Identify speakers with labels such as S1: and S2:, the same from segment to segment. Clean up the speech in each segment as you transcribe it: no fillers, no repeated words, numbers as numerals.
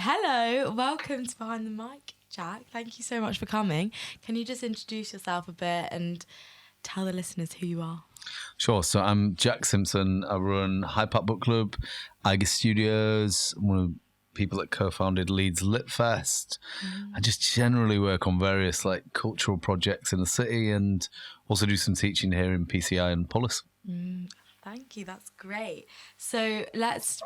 S1: hello, welcome to Behind the Mic, Jack. Thank you so much for coming. Can you just introduce yourself a bit and tell the listeners who you are?
S2: Sure. So I'm Jack Simpson. I run Hyde Park Book Club, Eiger Studios. I'm one of the people that co-founded Leeds Lit Fest. I just generally work on various cultural projects in the city and also do some teaching here in PCI and Polis.
S1: Thank you, that's great. So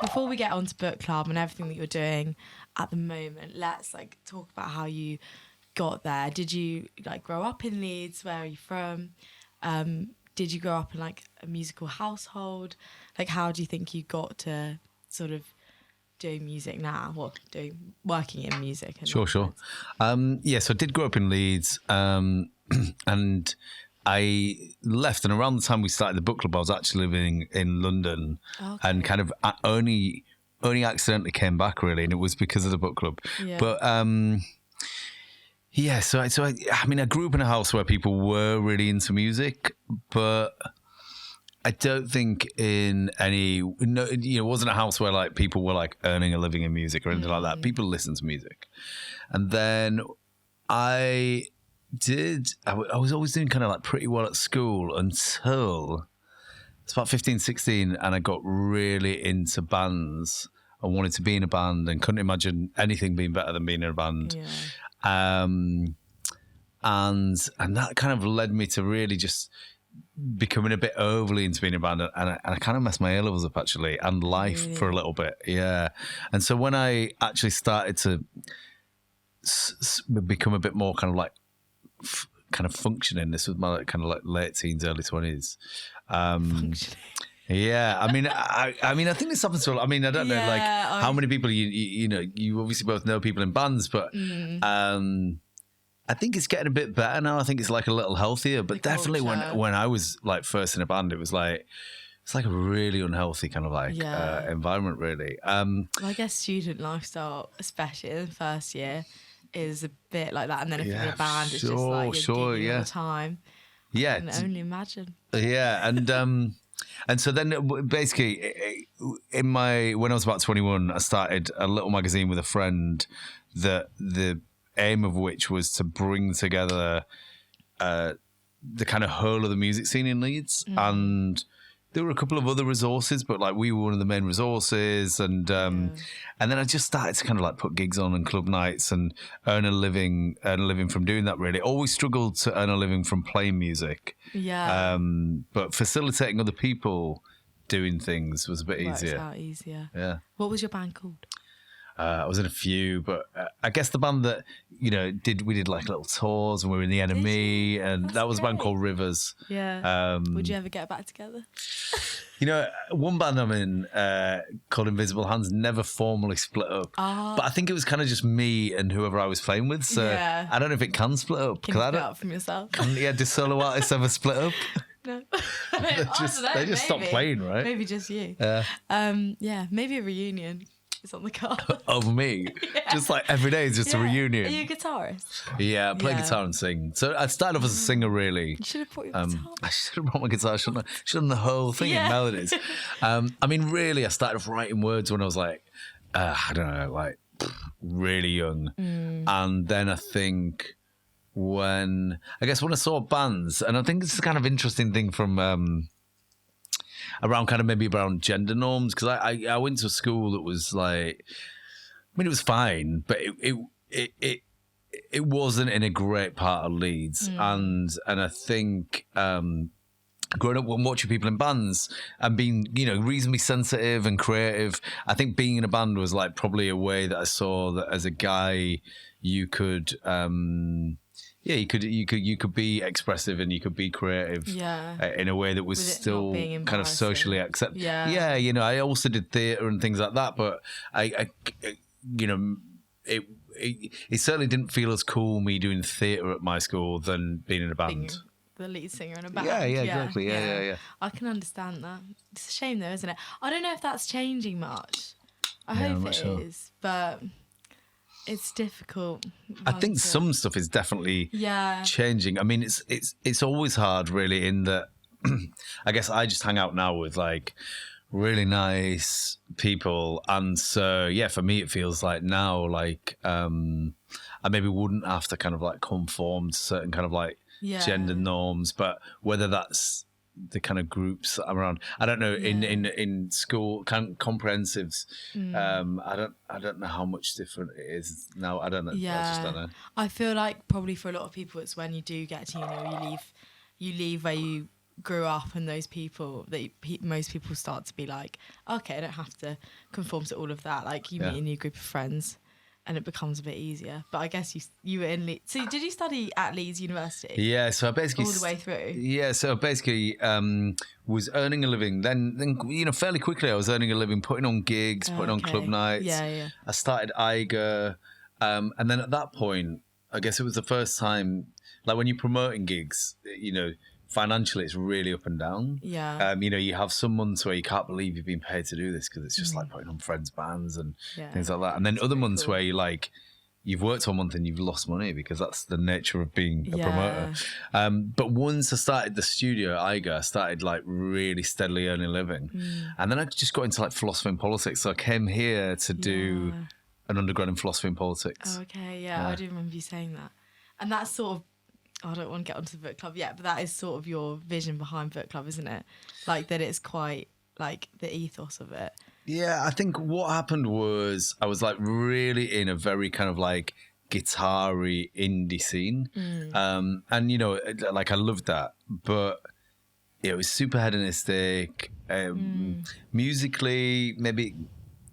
S1: before we get on to book club and everything that you're doing at the moment, let's talk about how you got there. Did you grow up in Leeds? Where are you from? Did you grow up in a musical household? How do you think you got to sort of doing music now? Working in music?
S2: Sure. So I did grow up in Leeds, and I left, and around the time we started the book club, I was actually living in London, and kind of only accidentally came back really, and it was because of the book club.
S1: Yeah.
S2: But I grew up in a house where people were really into music, but I don't think it wasn't a house where people were earning a living in music or anything like that. People listen to music, and then I was always doing kind of pretty well at school until it's about 15, 16, and I got really into bands. I wanted to be in a band and couldn't imagine anything being better than being in a band.
S1: Yeah.
S2: And that kind of led me to really just becoming a bit overly into being in a band, and I kind of messed my A-levels up actually, and life for a little bit. Yeah. And so when I actually started to become a bit more kind of functioning, this was my late teens, early 20s.
S1: Functioning.
S2: Yeah, I think this happens to. I don't know, how many people you obviously both know people in bands, but I think it's getting a bit better now. I think it's a little healthier, but definitely when I was first in a band, it was it's a really unhealthy kind of environment, really.
S1: I guess student lifestyle, especially in the first year, is a bit like that, and then if you're in a band, it's just you're gigging all the time.
S2: Yeah,
S1: I can only imagine.
S2: Yeah, and so then basically when I was about 21, I started a little magazine with a friend that the aim of which was to bring together the kind of whole of the music scene in Leeds. And there were a couple of other resources, but we were one of the main resources. And and then I just started to kind of put gigs on and club nights and earn a living from doing that, really. Always struggled to earn a living from playing music.
S1: Yeah.
S2: But facilitating other people doing things was a bit easier.
S1: Works out easier.
S2: Yeah.
S1: What was your band called?
S2: I was in a few, but I guess the band that we did little tours, and we were in the Enemy, and that was a band called Rivers.
S1: Yeah. Would you ever get back together?
S2: One band I'm in called Invisible Hands never formally split up, but I think it was kind of just me and whoever I was playing with. So I don't know if it can split up.
S1: Can you split up from yourself?
S2: Do solo artists ever split up?
S1: No.
S2: They just stopped playing, right?
S1: Maybe just you. Maybe a reunion. Is on the card.
S2: Of me. Yeah. Just every day is just a reunion.
S1: Are you a guitarist?
S2: Yeah, I play guitar and sing. So I started off as a singer, really.
S1: You should have brought your guitar.
S2: I should have brought my guitar. I should have done the whole thing in melodies. Really, I started off writing words when I was I don't know, really young. And then I think when I saw bands, and I think this is a kind of interesting thing from around gender norms, because I went to a school that was it was fine, but it wasn't in a great part of Leeds, and I think growing up and watching people in bands and being reasonably sensitive and creative, I think being in a band was probably a way that I saw that as a guy you could. You could be expressive and you could be creative in a way that was still kind of socially accepted. Yeah, I also did theatre and things like that, but it certainly didn't feel as cool me doing theatre at my school than being in a band.
S1: Being the lead singer in a band.
S2: Yeah, exactly. Yeah.
S1: I can understand that. It's a shame though, isn't it? I don't know if that's changing much. I hope it is, but it's difficult.
S2: I think some stuff is definitely changing. I mean, it's always hard, really, in that I guess I just hang out now with really nice people. And so, yeah, for me, it feels like now, like, I maybe wouldn't have to kind of like conform to certain kind of like gender norms, but whether that's the kind of groups that I'm around, I don't know. In school, comprehensives, I don't know how much different it is now. I don't know. I just don't know.
S1: I feel like probably for a lot of people, it's when you do get to uni or you leave where you grew up, and those people that most people start to be like, okay, I don't have to conform to all of that. Like you meet a new group of friends, and it becomes a bit easier. But I guess you were in Leeds. So did you study at Leeds University?
S2: Yeah, so I basically
S1: all the way through.
S2: Yeah, so basically was earning a living. Then fairly quickly I was earning a living, putting on gigs, putting on club nights.
S1: Yeah.
S2: I started Eiger, and then at that point, I guess it was the first time, like when you're promoting gigs, financially it's really up and down.
S1: Yeah.
S2: You have some months where you can't believe you've been paid to do this because it's just like putting on friends' bands and things like that. And then other months where you've worked all month and you've lost money because that's the nature of being a promoter. But once I started the studio at Eiger, I started like really steadily earning a living. And then I just got into like philosophy and politics. So I came here to do an undergrad in philosophy and politics.
S1: Oh, okay, yeah, I do remember you saying that. And that's sort of, I don't want to get onto the book club yet, but that is sort of your vision behind book club, isn't it? Like that it's quite like the ethos of it.
S2: Yeah, I think what happened was I was like really in a very kind of like guitar-y indie scene. And, like I loved that, but it was super hedonistic. Musically, maybe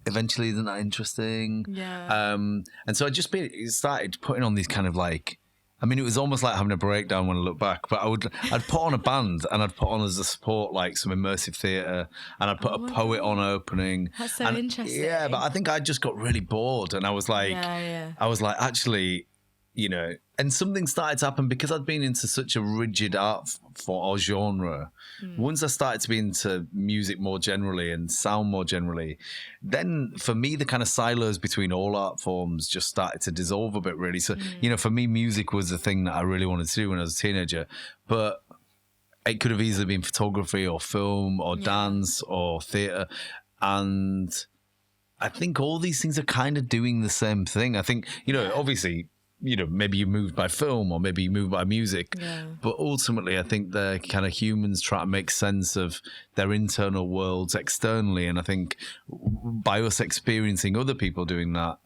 S2: eventually isn't that interesting.
S1: Yeah.
S2: And so I just started putting on these kind of like, I mean, it was almost like having a breakdown when I look back, but I'd put on a band and I'd put on as a support like some immersive theatre, and I'd put a poet on opening.
S1: That's so interesting.
S2: Yeah, but I think I just got really bored, and I was like, actually, and something started to happen because I'd been into such a rigid art form or genre. Once I started to be into music more generally and sound more generally, then for me, the kind of silos between all art forms just started to dissolve a bit, really. So, for me, music was the thing that I really wanted to do when I was a teenager, but it could have easily been photography or film or dance or theatre. And I think all these things are kind of doing the same thing. I think, obviously, maybe you moved by film or maybe you moved by music, but ultimately I think they're kind of humans trying to make sense of their internal worlds externally. And I think by us experiencing other people doing that,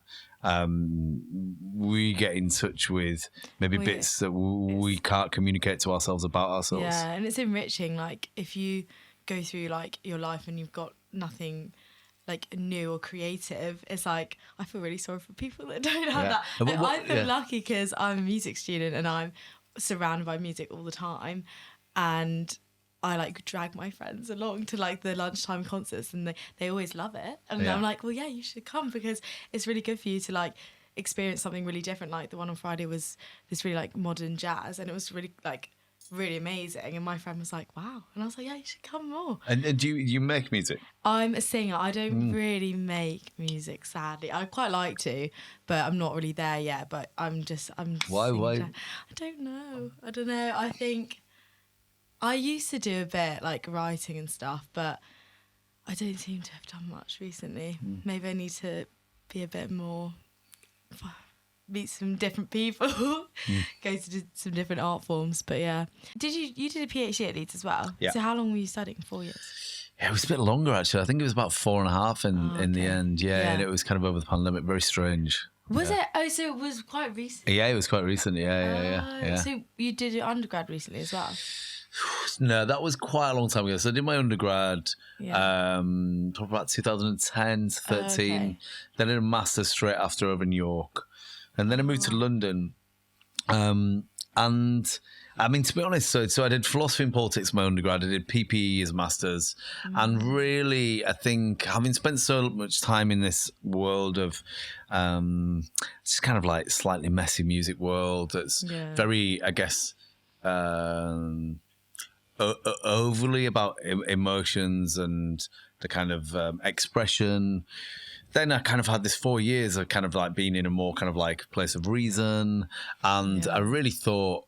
S2: we get in touch with maybe bits that we can't communicate to ourselves about ourselves.
S1: Yeah, and it's enriching. Like if you go through like your life and you've got nothing like new or creative, it's like I feel really sorry for people that don't have that. Like, I feel lucky because I'm a music student and I'm surrounded by music all the time, and I like drag my friends along to like the lunchtime concerts, and they always love it, and I'm like, well, yeah, you should come because it's really good for you to like experience something really different. Like the one on Friday was this really like modern jazz, and it was really like really amazing, and my friend was like, wow, and I was like, yeah, you should come more.
S2: And do you make music?
S1: I'm a singer. I don't really make music, sadly. I quite like to, but I'm not really there yet. But I'm
S2: why
S1: I don't know. I think I used to do a bit like writing and stuff, but I don't seem to have done much recently. Maybe I need to be a bit more, meet some different people, go to some different art forms. But yeah, you did a PhD at Leeds as well?
S2: Yeah.
S1: So how long were you studying? 4 years?
S2: Yeah, it was a bit longer actually. I think it was about 4.5 in the end. Yeah, and it was kind of over the pandemic. Very strange.
S1: Was it? Oh, so it was quite recent.
S2: Yeah, it was quite recent. Yeah.
S1: So you did your undergrad recently as well?
S2: No, that was quite a long time ago. So I did my undergrad probably about 2010 to 13. Then I did a master's straight after over in York. And then I moved to London. And I mean, to be honest, so I did philosophy and politics my undergrad. I did PPE as master's. And really, I think having spent so much time in this world of just kind of like slightly messy music world that's very, I guess, overly about emotions and the kind of expression. Then I kind of had this 4 years of kind of like being in a more kind of like place of reason. And I really thought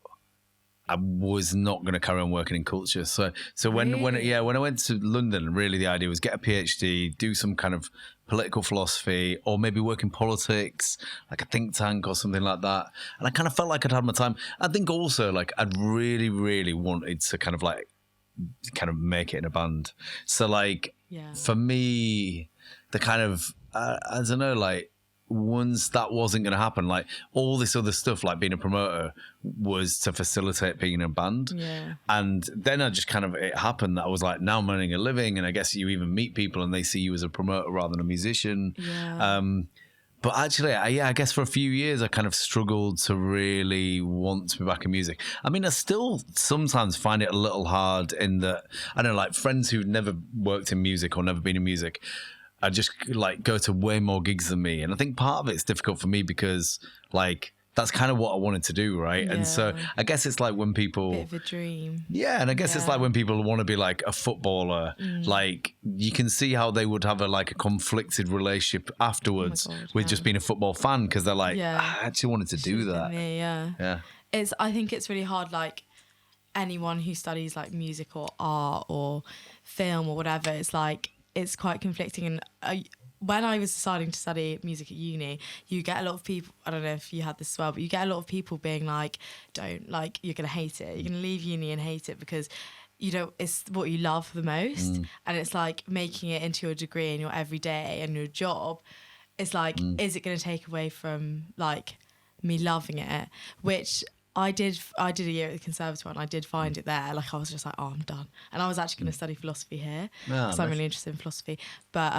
S2: I was not going to carry on working in culture. So when I went to London, really the idea was get a PhD, do some kind of political philosophy, or maybe work in politics, like a think tank or something like that. And I kind of felt like I'd had my time. I think also like I'd really, really wanted to kind of make it in a band. So like for me, the kind of I don't know, like once that wasn't going to happen, like all this other stuff, like being a promoter, was to facilitate being in a band.
S1: Yeah.
S2: And then it happened that I was like, now I'm earning a living, and I guess you even meet people and they see you as a promoter rather than a musician.
S1: Yeah.
S2: But actually, I guess for a few years I kind of struggled to really want to be back in music. I mean, I still sometimes find it a little hard in that, I don't know, like friends who've never worked in music or never been in music, I just like go to way more gigs than me. And I think part of it's difficult for me because like that's kind of what I wanted to do, right?
S1: Yeah.
S2: And so I guess it's like when people...
S1: Bit of a dream.
S2: Yeah, and I guess it's like when people want to be like a footballer, like you can see how they would have a conflicted relationship afterwards with just being a football fan, because they're like, I actually wanted to do that.
S1: Me, yeah. I think it's really hard, like anyone who studies like music or art or film or whatever, it's like, it's quite conflicting. And when I was deciding to study music at uni, you get a lot of people, I don't know if you had this as well, but you get a lot of people being like, don't, like, you're going to hate it. You're going to leave uni and hate it because, you know, it's what you love the most. And it's like making it into your degree and your everyday and your job. It's like, is it going to take away from like me loving it? Which I did a year at the conservatoire and I did find it there. Like I was just like, oh, I'm done. And I was actually going to study philosophy here because I'm really interested in philosophy. But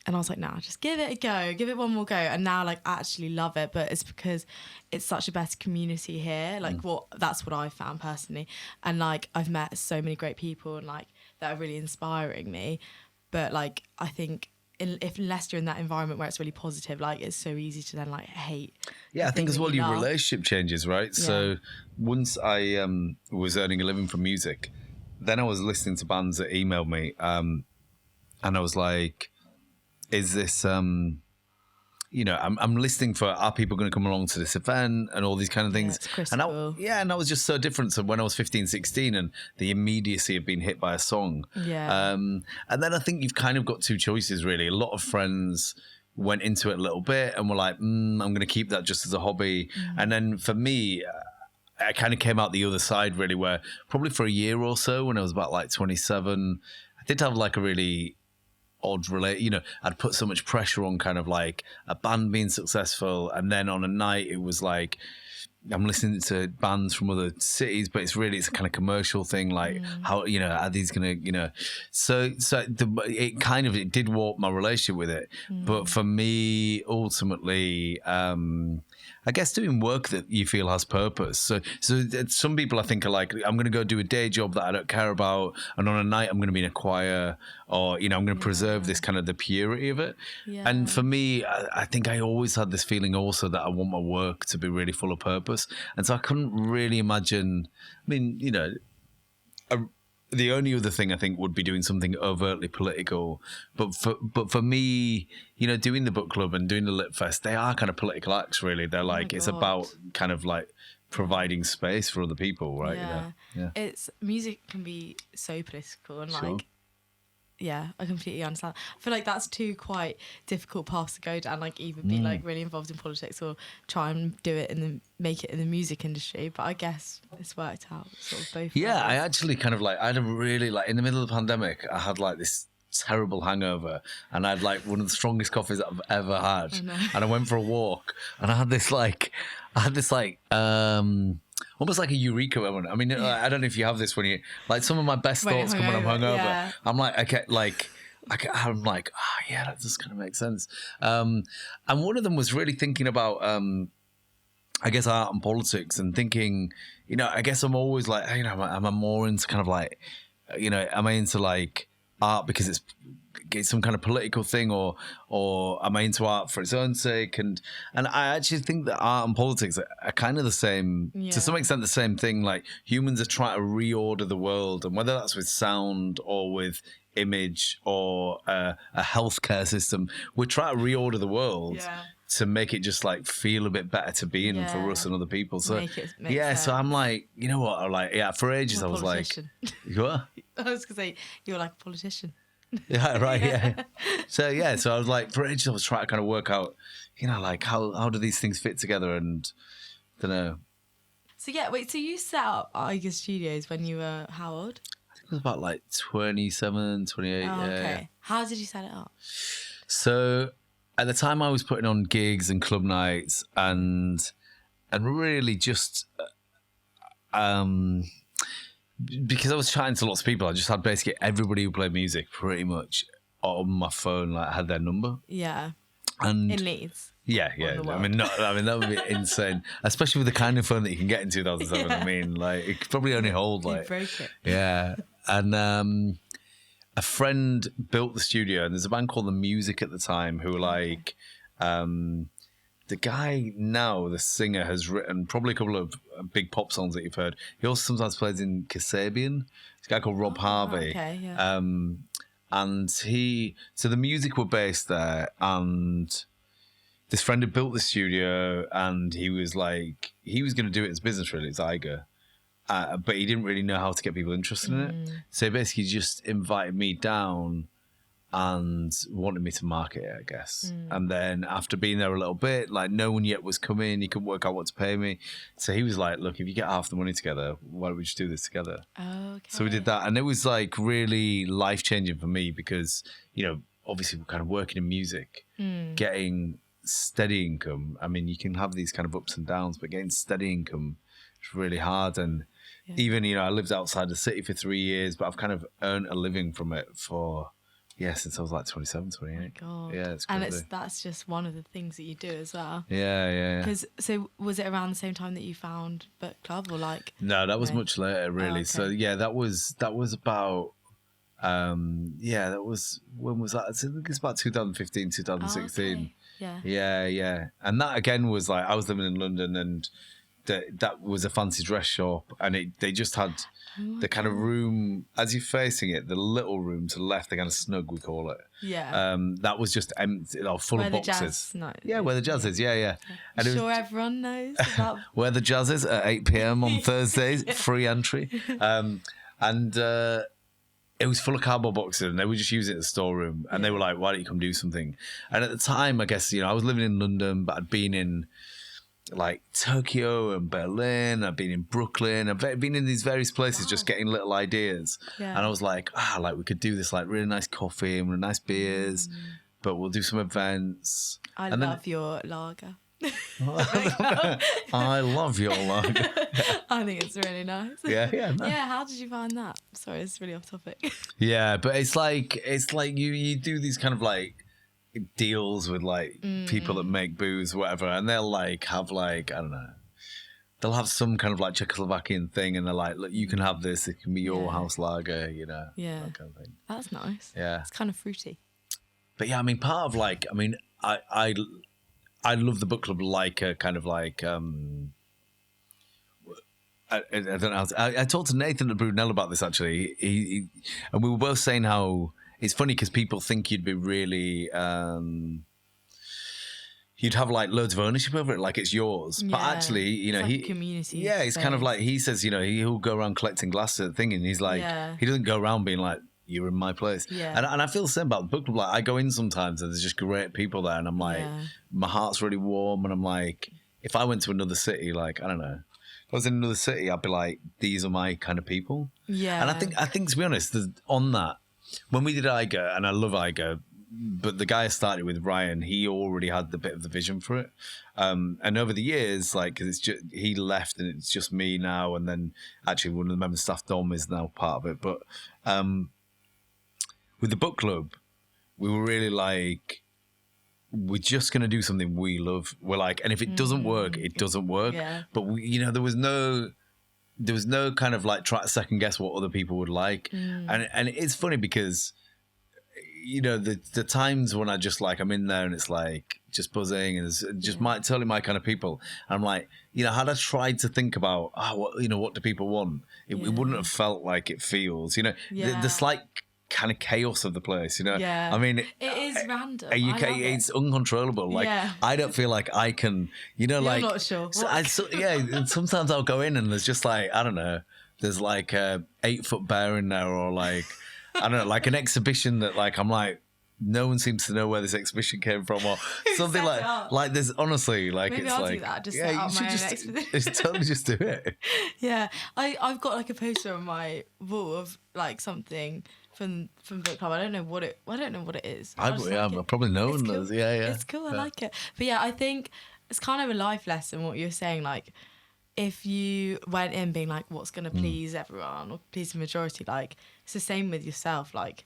S1: and I was like, nah, just give it a go, give it one more go. And now like I actually love it, but it's because it's such a better community here. Like that's what I found personally. And like I've met so many great people and like that are really inspiring me. But like I think unless you're in that environment where it's really positive, like it's so easy to then like hate.
S2: Yeah, I think as well your relationship changes, right? Yeah. So once I was earning a living from music, then I was listening to bands that emailed me, and I was like, is this you know, I'm listening for, are people going to come along to this event and all these kind of things. And I was just so different to when I was 15, 16 and the immediacy of being hit by a song.
S1: Yeah.
S2: And then I think you've kind of got two choices, really. A lot of friends went into it a little bit and were like, I'm going to keep that just as a hobby. And then for me, I kind of came out the other side, really, where probably for a year or so when I was about like 27, I did have like a really odd I'd put so much pressure on kind of like a band being successful, and then on a night it was like I'm listening to bands from other cities, but it's a kind of commercial thing, like how, you know, are these gonna, you know, so it did warp my relationship with it. But for me, ultimately, I guess doing work that you feel has purpose. So some people I think are like, I'm going to go do a day job that I don't care about, and on a night I'm going to be in a choir, or, you know, I'm going to preserve this kind of the purity of it. Yeah. And for me, I think I always had this feeling also that I want my work to be really full of purpose. And so I couldn't really imagine, I mean, you know, the only other thing I think would be doing something overtly political, but for me, you know, doing the book club and doing the Lit Fest, they are kind of political acts, really. They're like, it's about kind of like providing space for other people, right?
S1: Yeah. It's, music can be so political and like, yeah, I completely understand. I feel like that's two quite difficult paths to go down, like either be like really involved in politics or try and do it make it in the music industry. But I guess it's worked out sort of both ways.
S2: I actually kind of like, I had a really like, in the middle of the pandemic, I had like this terrible hangover and I had like one of the strongest coffees that I've ever had. Oh, no. And I went for a walk and I had this almost like a eureka moment. I mean, I don't know if you have this when you, like, some of my best thoughts come when I'm hungover. Yeah. I'm like, I'm like, yeah, that just kind of makes sense. And one of them was really thinking about, I guess, art and politics, and thinking, you know, I guess I'm always like, you know, am I more into kind of like, you know, am I into like art because it's some kind of political thing, or am I into art for its own sake? And I actually think that art and politics are kind of the same, to some extent the same thing. Like, humans are trying to reorder the world, and whether that's with sound or with image or a healthcare system, we're trying to reorder the world to make it just like feel a bit better to be in for us and other people. So
S1: make
S2: sense. So I'm like, you know what? I'm like, for ages I was like, what?
S1: I was gonna say you're like a politician.
S2: Yeah, right. Yeah. So I was like, for ages I was trying to kind of work out, like how do these things fit together, and I don't know.
S1: So so you set up Iger Studios when you were how old?
S2: I think it was about like 27, 28.
S1: Oh, okay.
S2: Yeah.
S1: How did you set it up?
S2: So at the time I was putting on gigs and club nights and really just because I was chatting to lots of people, I just had basically everybody who played music pretty much on my phone, like I had their number.
S1: Yeah.
S2: And
S1: in Leeds.
S2: Yeah. I mean, that would be insane, especially with the kind of phone that you can get in 2007. Yeah. I mean, like it could probably only hold like.
S1: You broke it.
S2: Yeah, and a friend built the studio, and there's a band called The Music at the time who were like, the guy now, the singer, has written probably a couple of big pop songs that you've heard. He also sometimes plays in Kasabian. This guy called Rob Harvey.
S1: Okay, yeah.
S2: And so The Music were based there, and this friend had built the studio, and he was going to do it as business, really. It's Iger. But he didn't really know how to get people interested in it. So he basically just invited me down and wanted me to market it, I guess. And then after being there a little bit, like no one yet was coming, he couldn't work out what to pay me. So he was like, look, if you get half the money together, why don't we just do this together?
S1: Okay.
S2: So we did that. And it was like really life-changing for me because, obviously we're kind of working in music, getting steady income. I mean, you can have these kind of ups and downs, but getting steady income is really hard. And even, I lived outside the city for 3 years, but I've kind of earned a living from it since I was like 27, 28.
S1: Oh my God.
S2: Yeah, it's crazy.
S1: And that's just one of the things that you do as well.
S2: Yeah.
S1: So was it around the same time that you found Book Club or like?
S2: No, that was much later, really.
S1: Oh, okay.
S2: So that was about, that was, when was that? I think it's about 2015, 2016.
S1: Oh, okay.
S2: Yeah. And that again was like, I was living in London, and that was a fancy dress shop, and they just had the kind of room as you're facing it, the little room to the left, the kind of snug we call it.
S1: Yeah.
S2: That was just empty, full of boxes. Where the jazz is. Yeah.
S1: And everyone knows about
S2: where the jazz is at 8 p.m. on Thursdays, free entry. And it was full of cardboard boxes, and they were just using it as a storeroom. And they were like, "Why don't you come do something?" And at the time, I guess I was living in London, but I'd been in like Tokyo and Berlin. I've been in Brooklyn. I've been in these various places, just getting little ideas. Yeah. And I was like, we could do this like really nice coffee and really nice beers, but we'll do some events.
S1: I love your lager.
S2: I love your lager.
S1: I think it's really nice.
S2: Yeah. No.
S1: Yeah. How did you find that? Sorry, it's really off topic.
S2: Yeah, but it's like you do these kind of like deals with like people that make booze, whatever, and they'll like have like, I don't know, they'll have some kind of like Czechoslovakian thing, and they're like, look, you can have this, it can be your house lager, that kind of thing.
S1: That's nice.
S2: Yeah,
S1: it's kind of fruity.
S2: But yeah, I mean, part of like, I mean, I love the book club like a kind of like I don't know. I talked to Nathan at Brunel about this actually. He and we were both saying how it's funny because people think you'd be really, you'd have like loads of ownership over it, like it's yours. Yeah. But actually,
S1: it's like community.
S2: Yeah, it's kind of like, he says, he'll go around collecting glasses at the thing, and he's like, he doesn't go around being like, you're in my place.
S1: Yeah.
S2: And I feel the same about the book club. Like I go in sometimes and there's just great people there, and I'm like, my heart's really warm, and I'm like, if I went to another city, like, I don't know, if I was in another city, I'd be like, these are my kind of people. Yeah. And I think to be honest, on that, when we did Iger, and I love Iger, but the guy I started with, Ryan, he already had the bit of the vision for it. And over the years, like, 'cause it's just, he left and it's just me now. And then actually one of the members of staff, Dom, is now part of it. But with the book club, we were really like, we're just going to do something we love. We're like, and if it doesn't work, it doesn't work. Yeah. But we, there was no kind of like try to second guess what other people would like. And it's funny because, the times when I just like, I'm in there and it's like just buzzing and it's just totally my kind of people. And I'm like, had I tried to think about, what do people want? It wouldn't have felt like it feels, the slight kind of chaos of the place, you know?
S1: Yeah.
S2: I mean,
S1: it is random.
S2: it's uncontrollable. Like,
S1: Yeah.
S2: I don't feel like I can, you know,
S1: You're
S2: like,
S1: not sure.
S2: and sometimes I'll go in and there's just like, I don't know, there's like a 8-foot bear in there, or like, I don't know, like an exhibition that like, I'm like, no one seems to know where this exhibition came from, or something like there's honestly like,
S1: Maybe
S2: it's
S1: I'll
S2: like,
S1: do that. Just
S2: yeah,
S1: set up
S2: you should
S1: my own
S2: just,
S1: expedition.
S2: it's totally just do it.
S1: Yeah, I've got like a poster on my wall of like something from book club. I don't know what it is. I just like
S2: I've
S1: it.
S2: probably known
S1: It's
S2: those.
S1: cool.
S2: Yeah.
S1: It's cool. I like it. But yeah, I think it's kind of a life lesson what you're saying. Like, if you went in being like, what's going to please everyone or please the majority, like it's the same with yourself. Like,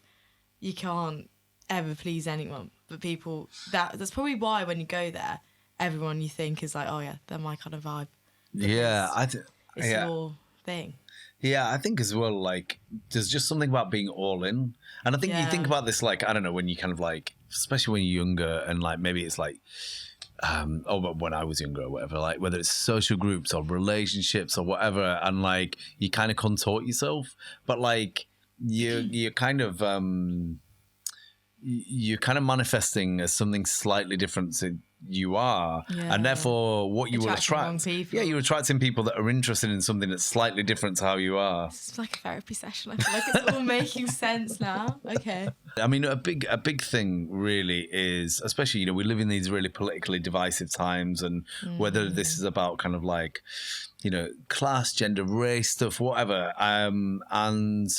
S1: you can't ever please anyone, but people. That's probably why when you go there, everyone you think is like, oh yeah, they're my kind of vibe.
S2: Yeah,
S1: It's your thing.
S2: Yeah, I think as well, like, there's just something about being all in. And I think you think about this, like, I don't know, when you kind of like, especially when you're younger and like, maybe it's like, but when I was younger or whatever, like whether it's social groups or relationships or whatever, and like, you kind of contort yourself, but like, you're kind of, you're kind of manifesting as something slightly different to you are, and therefore what you will attract, you're attracting people that are interested in something that's slightly different to how you are.
S1: It's like a therapy session. I feel like it's all making sense now. Okay.
S2: I mean, a big thing really is, especially, you know, we live in these really politically divisive times, and whether this is about kind of like, you know, class, gender, race stuff, whatever, and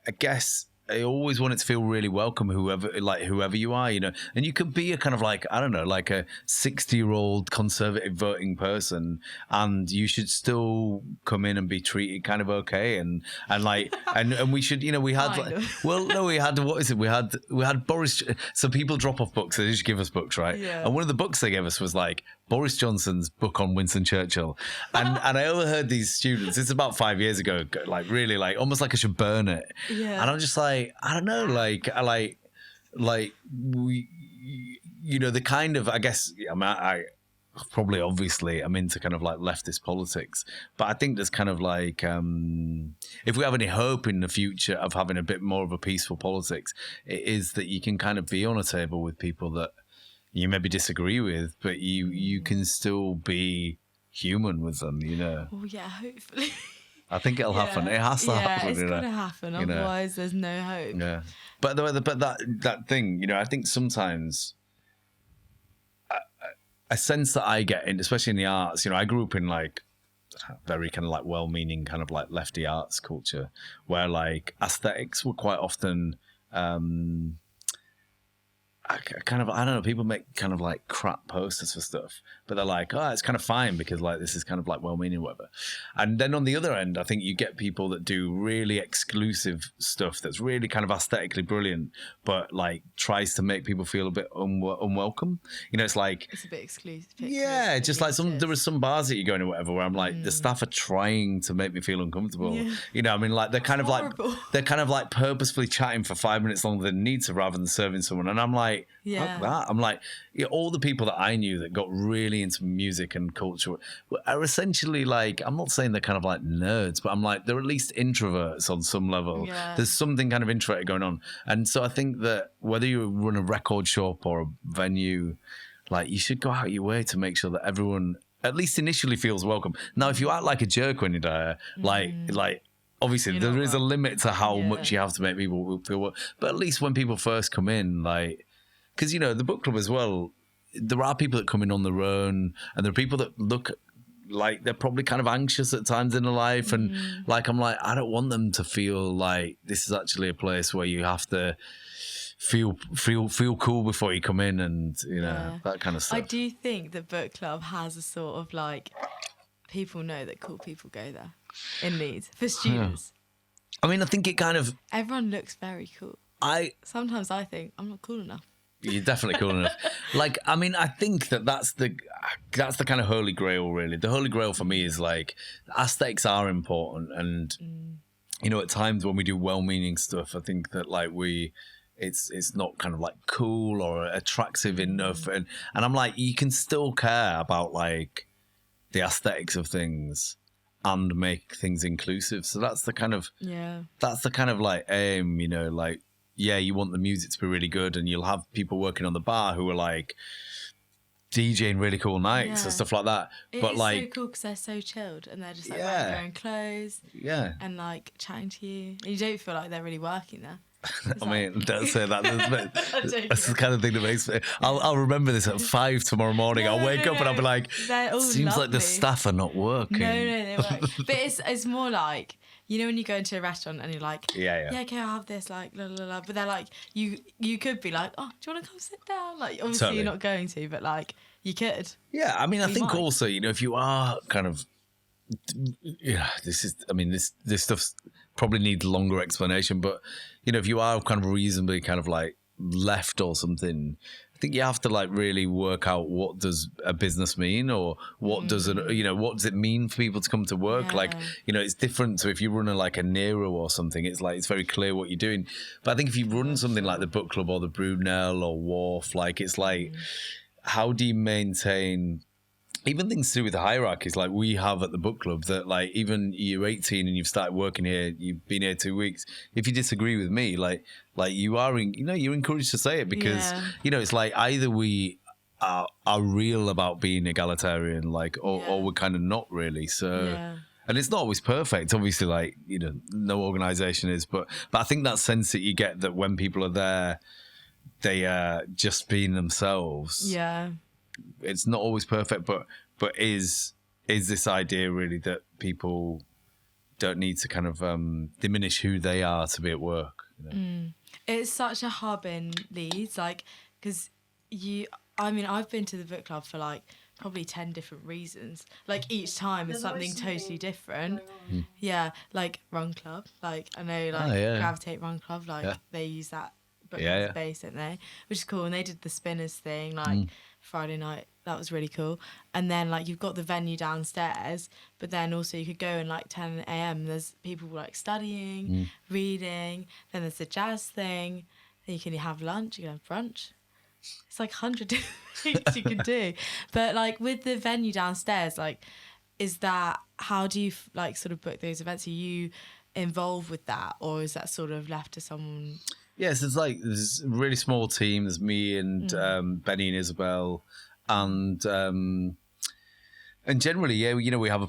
S2: I guess I always want it to feel really welcome, whoever you are, you know. And you could be a kind of like, I don't know, like a 60-year-old conservative voting person, and you should still come in and be treated kind of okay, and like, and we should, you know, we had like, we had Boris. So people drop off books, they just give us books, right?
S1: Yeah.
S2: And one of the books they gave us was like Boris Johnson's book on Winston Churchill, and I overheard these students. It's about 5 years ago, like really, like almost like I should burn it.
S1: Yeah.
S2: And I'm just like, I don't know, like we, you know, the kind of, I guess, I mean, I probably obviously I'm into kind of like leftist politics, but I think there's kind of like, if we have any hope in the future of having a bit more of a peaceful politics, it is that you can kind of be on a table with people that you maybe disagree with, but you can still be human with them, you know.
S1: Oh yeah, hopefully.
S2: I think it'll happen. It has to happen.
S1: It's got to happen. Otherwise, there's no hope.
S2: Yeah, but that thing, you know, I think sometimes a sense that I get, especially in the arts, you know, I grew up in like very kind of like well-meaning kind of like lefty arts culture, where like aesthetics were quite often. I don't know, people make kind of like crap posters for stuff, but they're like, oh, it's kind of fine because like this is kind of like well-meaning or whatever. And then on the other end, I think you get people that do really exclusive stuff that's really kind of aesthetically brilliant, but like tries to make people feel a bit unwelcome. You know, it's like,
S1: it's a bit exclusive.
S2: Yeah, just like there are some bars that you go in or whatever where I'm like, the staff are trying to make me feel uncomfortable. Yeah. You know, I mean, like they're kind of like purposefully chatting for 5 minutes longer than they need to rather than serving someone. And I'm like, fuck that. I'm like, all the people that I knew that got really into music and culture are essentially like, I'm not saying they're kind of like nerds, but I'm like, they're at least introverts on some level. Yeah. There's something kind of introverted going on. And so I think that whether you run a record shop or a venue, like you should go out your way to make sure that everyone at least initially feels welcome. Now, if you act like a jerk when you're there, like obviously there is a limit to how much you have to make people feel welcome. But at least when people first come in, like, because, you know, the book club as well, there are people that come in on their own, and there are people that look like they're probably kind of anxious at times in their life. And like, I'm like, I don't want them to feel like this is actually a place where you have to feel cool before you come in, and, you know, that kind of stuff.
S1: I do think that book club has a sort of like, people know that cool people go there in Leeds for students.
S2: I mean, I think it kind of...
S1: Everyone looks very cool. Sometimes I think I'm not cool enough.
S2: You're definitely cool enough. Like, I mean, I think that's the kind of holy grail, really. The holy grail for me is like, aesthetics are important, and you know, at times when we do well-meaning stuff, I think that like it's not kind of like cool or attractive enough, and I'm like, you can still care about like the aesthetics of things and make things inclusive. So that's the kind of like aim, you know, like yeah, you want the music to be really good, and you'll have people working on the bar who are like DJing really cool nights and stuff like that.
S1: But like, so cool because they're so chilled and they're just like wearing their own clothes, and like chatting to you, and you don't feel like they're really working there.
S2: I mean, don't say that. That's the kind of thing that makes me. I'll remember this at 5 tomorrow morning. I'll wake up and I'll be like, seems
S1: lovely.
S2: like the staff are not working.
S1: No, they work. But it's more like, you know, when you go into a restaurant and you're like, yeah, okay, I'll have this, like, la la la. But they're like, you could be like, oh, do you want to come sit down? Like, obviously you're not going to, but like, you could.
S2: Yeah, I mean, I think also, you know, if you are kind of, this stuff's probably needs longer explanation, but you know, if you are kind of reasonably kind of like left or something, I think you have to like really work out what does a business mean, or what does what does it mean for people to come to work? Like, you know, it's different. So if you run a Nero or something, it's like it's very clear what you're doing. But I think if you run something like the book club or the Brunel or Wharf, like it's like, how do you maintain even things to do with the hierarchies like we have at the book club, that like even you're 18 and you've started working here, you've been here 2 weeks, if you disagree with me, like you are you're encouraged to say it, because you know, it's like either we are real about being egalitarian, like or we're kind of not really. So and it's not always perfect, obviously, like, you know, no organization is, but I think that sense that you get that when people are there, they are just being themselves. It's not always perfect, but is this idea really that people don't need to kind of diminish who they are to be at work, you know?
S1: It's such a hub in Leeds, like, because I've been to the book club for like probably 10 different reasons, like each time is something totally different. Like Run Club, like I know, like Gravitate Run Club, like they use that book space, don't they, which is cool. And they did the Spinners thing like Friday night, that was really cool. And then like you've got the venue downstairs, but then also you could go and like 10 a.m. there's people like studying, reading, then there's the jazz thing, then you can have lunch, you can have brunch. It's like 100 different things you can do. But like with the venue downstairs, like, is that, how do you like sort of book those events? Are you involved with that, or is that sort of left to someone?
S2: Yes, it's like there's a really small team. There's me and Benny and Isabel, and generally, you know, we have a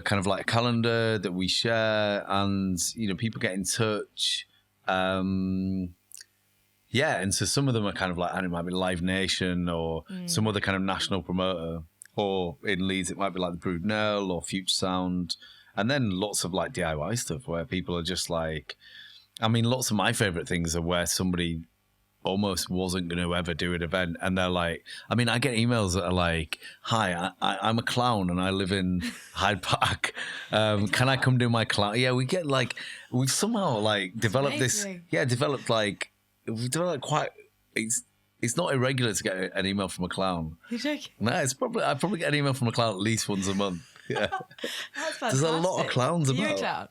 S2: kind of like a calendar that we share, and you know, people get in touch. And so some of them are kind of like, and it might be Live Nation or some other kind of national promoter, or in Leeds it might be like the Brunel or Future Sound, and then lots of like DIY stuff where people are just like, I mean, lots of my favourite things are where somebody almost wasn't going to ever do an event, and they're like, I mean, I get emails that are like, hi, I'm a clown and I live in Hyde Park, can I come do my clown? We get like, we've somehow like developed this, we've developed quite, it's not irregular to get an email from a clown.
S1: You're joking?
S2: No, I probably get an email from a clown at least once a month. Yeah.
S1: That's fantastic.
S2: There's a lot of clowns about.
S1: You're a clown?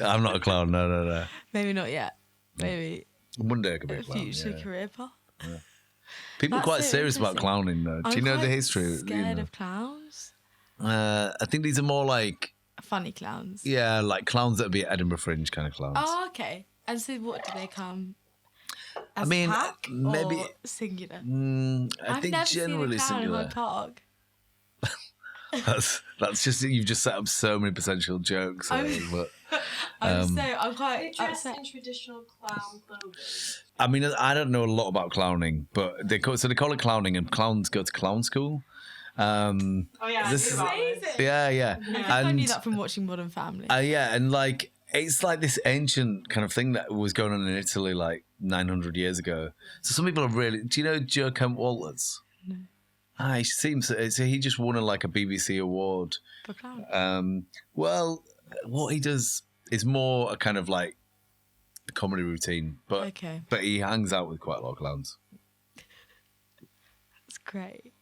S2: I'm not a clown, no.
S1: Maybe not yet. Maybe
S2: one day I could be a clown.
S1: Future career path.
S2: Yeah. People are quite serious about clowning, though. Do you know the history?
S1: Scared of clowns?
S2: I think these are more like
S1: funny clowns.
S2: Yeah, like clowns that would be at Edinburgh Fringe kind of clowns.
S1: Oh, okay. And so, what do they come? As
S2: I mean,
S1: pack
S2: maybe
S1: or singular.
S2: I think
S1: never
S2: generally
S1: seen a clown
S2: singular.
S1: in Hyde Park.
S2: That's just, you've just set up so many potential jokes. But
S1: I'm quite
S3: dressed in traditional clown clothing.
S2: I mean, I don't know a lot about clowning, but they call it clowning, and clowns go to clown school.
S1: This is amazing.
S2: Yeah.
S1: I knew that from watching Modern Family.
S2: And like it's like this ancient kind of thing that was going on in Italy like 900 years ago. So some people are really. Do you know Joe Kemp Walters?
S1: No.
S2: He seems he just won a BBC award
S1: for clown.
S2: Well, what he does is more a kind of like comedy routine, but he hangs out with quite a lot of clowns.
S1: That's great.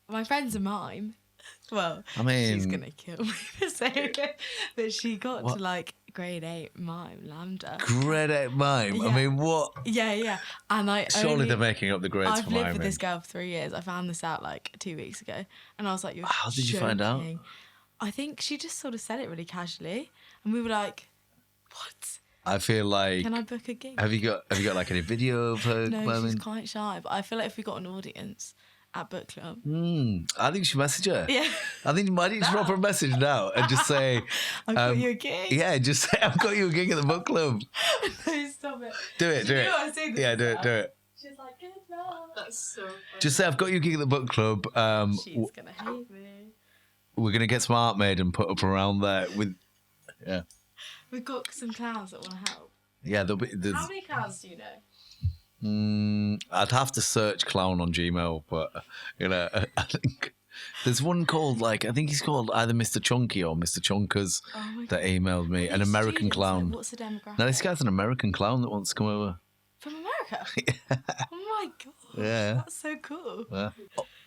S1: My friend's a mime. Well,
S2: I mean,
S1: she's gonna kill me for saying it, but she got to like grade 8 mime lambda.
S2: Grade 8 mime.
S1: Yeah.
S2: I mean, what?
S1: Yeah. And
S2: surely they're making up the grades for miming.
S1: I've lived with this girl for 3 years. I found this out like 2 weeks ago, and I was like, "You're
S2: How did you find out?"
S1: I think she just sort of said it really casually, and we were like, "What?"
S2: I feel like.
S1: Can I book a gig?
S2: Have you got like any video of her
S1: No,
S2: climbing?
S1: she's quite shy. But I feel like if we got an audience at book club,
S2: I think you should message her.
S1: yeah,
S2: I think you might need to drop her a message now and just say,
S1: I've got you a gig.
S2: yeah, just say I've got you a gig at the book club.
S1: No, stop it.
S2: Do it.
S1: You know I say this
S2: Yeah, do
S1: now.
S2: it.
S3: She's like, good luck. That's so funny.
S2: Just say I've got you a gig at the book club.
S1: She's gonna hate me.
S2: We're gonna get some art made and put up around there with. Yeah.
S1: We've got some clowns that want to help.
S2: Yeah, there'll be.
S3: How many clowns do you know?
S2: I'd have to search clown on Gmail, but I think there's one called I think he's called either Mr. Chunky or Mr. Chunkers that emailed me. An American clown.
S1: What's the demographic?
S2: No, this guy's an American clown that wants to come over.
S1: From America? Oh my god.
S2: Yeah.
S1: That's so cool.
S2: Yeah.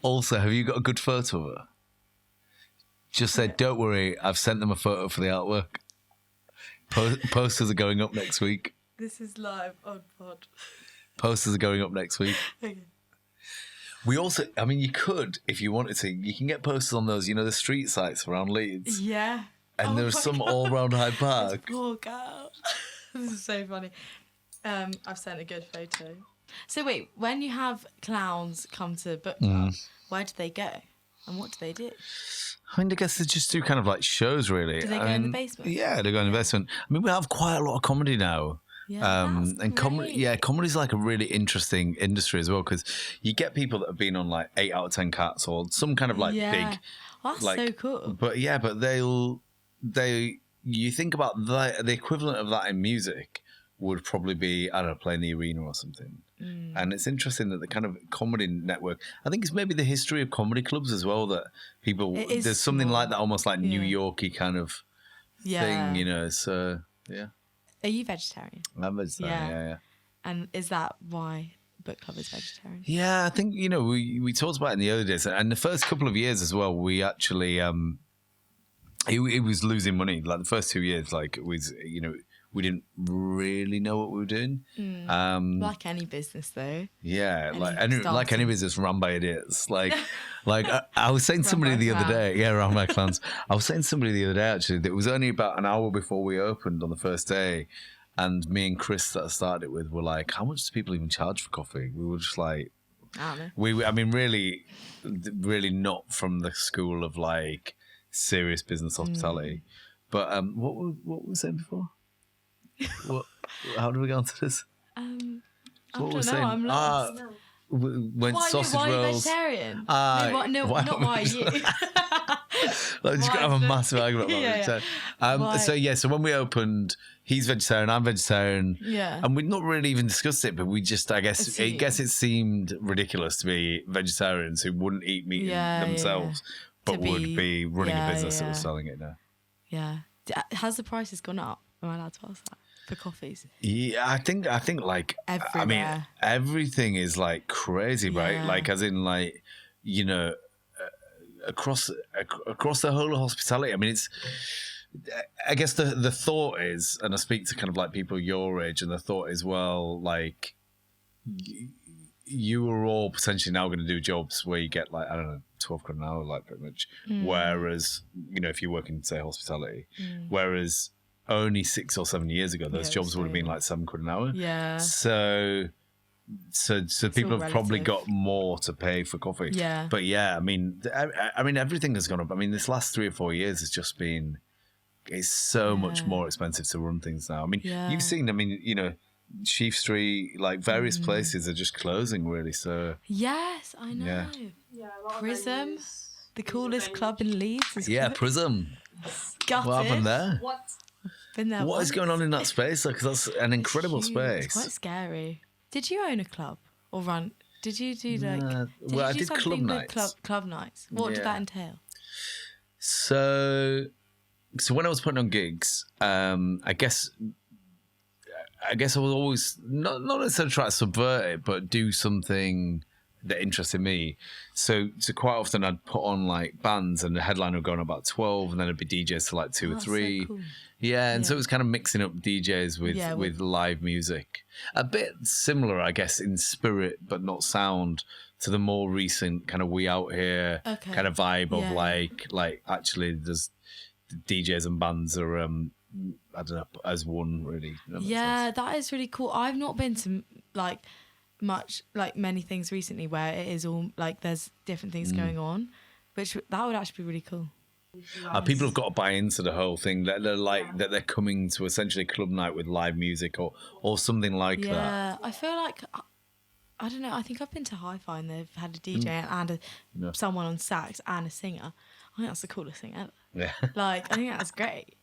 S2: Also, have you got a good photo of her? Just said, don't worry, I've sent them a photo for the artwork. Posters are going up next week.
S1: This is live on pod.
S2: Posters are going up next week.
S1: Okay.
S2: We also, I mean, you could, if you wanted to, you can get posters on those, the street sites around Leeds.
S1: Yeah.
S2: And there's
S1: my
S2: some
S1: God.
S2: all around Hyde Park.
S1: This poor girl. This is so funny. I've sent a good photo. So wait, when you have clowns come to book club, where do they go? And what do they do?
S2: I mean, I guess they just do kind of like shows, really.
S1: Do they go in the basement?
S2: Yeah, they go in the basement. I mean, we have quite a lot of comedy now.
S1: Yeah,
S2: and comedy's like a really interesting industry as well, because you get people that have been on like 8 out of 10 Cats or some kind of like big.
S1: Oh, that's
S2: like,
S1: so cool.
S2: But you think about the equivalent of that in music would probably be, I don't know, playing the arena or something. And it's interesting that the kind of comedy network, I think it's maybe the history of comedy clubs as well, that people, there's something like that, almost like New Yorky kind of thing, so yeah.
S1: Are you vegetarian?
S2: I'm vegetarian, yeah.
S1: And is that why book club is vegetarian?
S2: Yeah, I think, we talked about it in the early days, and the first couple of years as well, we actually, it was losing money. Like the first 2 years, like it was, we didn't really know what we were doing.
S1: Like any business, though.
S2: Yeah, like any business run by idiots. Like I was saying to somebody the other day, run by clowns. I was saying to somebody the other day actually that it was only about an hour before we opened on the first day, and me and Chris that I started it with were like, how much do people even charge for coffee? We were just like,
S1: I don't know.
S2: I mean, really not from the school of like serious business hospitality. But what were we saying before? How did we get onto this?
S1: I don't know. I'm lost.
S2: When sausage
S1: why
S2: rolls.
S1: Are you vegetarian? Not why are you?
S2: Like, just got to have a massive argument about it. So when we opened, he's vegetarian, I'm vegetarian.
S1: Yeah.
S2: And we'd not really even discussed it, but we just, I guess it seemed ridiculous to be vegetarians who wouldn't eat meat themselves, but would be running a business that was selling it now.
S1: Yeah. Has the prices gone up? Am I allowed to ask that? For coffees?
S2: Yeah, I think like
S1: everywhere.
S2: I mean, everything is like crazy, right? Like as in like, across the whole of hospitality. I mean, it's, I guess the thought is, and I speak to kind of like people your age, and the thought is, well, like you are all potentially now going to do jobs where you get like, I don't know, 12 quid an hour, like pretty much. Whereas, if you work in, say, hospitality, whereas only 6 or 7 years ago, those jobs would have been like 7 quid an hour.
S1: Yeah.
S2: So people have probably got more to pay for coffee.
S1: Yeah.
S2: But yeah, I mean, everything has gone up. I mean, this last 3 or 4 years has just been, it's so much more expensive to run things now. I mean, you've seen, Sheaf Street, like various places are just closing really. So
S1: yes, I know.
S3: Yeah, a lot
S1: Prism,
S3: of venues
S1: the coolest club in Leeds. Is
S2: Prism.
S1: gutted.
S2: What happened there?
S3: What?
S1: Been there
S2: What is going on in that space? Because that's an incredible
S1: Huge.
S2: space.
S1: It's quite scary. Did you own a club or run? Did you do like?
S2: I did club nights.
S1: Club nights. What did that entail?
S2: So when I was putting on gigs, I guess I was always not necessarily try to subvert it, but do something that interested me. So quite often I'd put on like bands, and the headliner would go on about 12, and then it'd be DJs to like 2 or 3. So cool. Yeah, and so it was kind of mixing up DJs with live music. A bit similar, I guess, in spirit, but not sound, to the more recent kind of We Out Here kind of vibe of like actually there's DJs and bands are I don't know, as one really.
S1: Yeah, that is really cool. I've not been to like many things recently where it is all like there's different things going on, which that would actually be really cool.
S2: People have got to buy into the whole thing that they're coming to essentially club night with live music or something like that.
S1: Yeah, I feel like I don't know. I think I've been to Hi-Fi and they've had a DJ and someone on sax and a singer. I think that's the coolest thing ever.
S2: Yeah.
S1: Like I think that's great.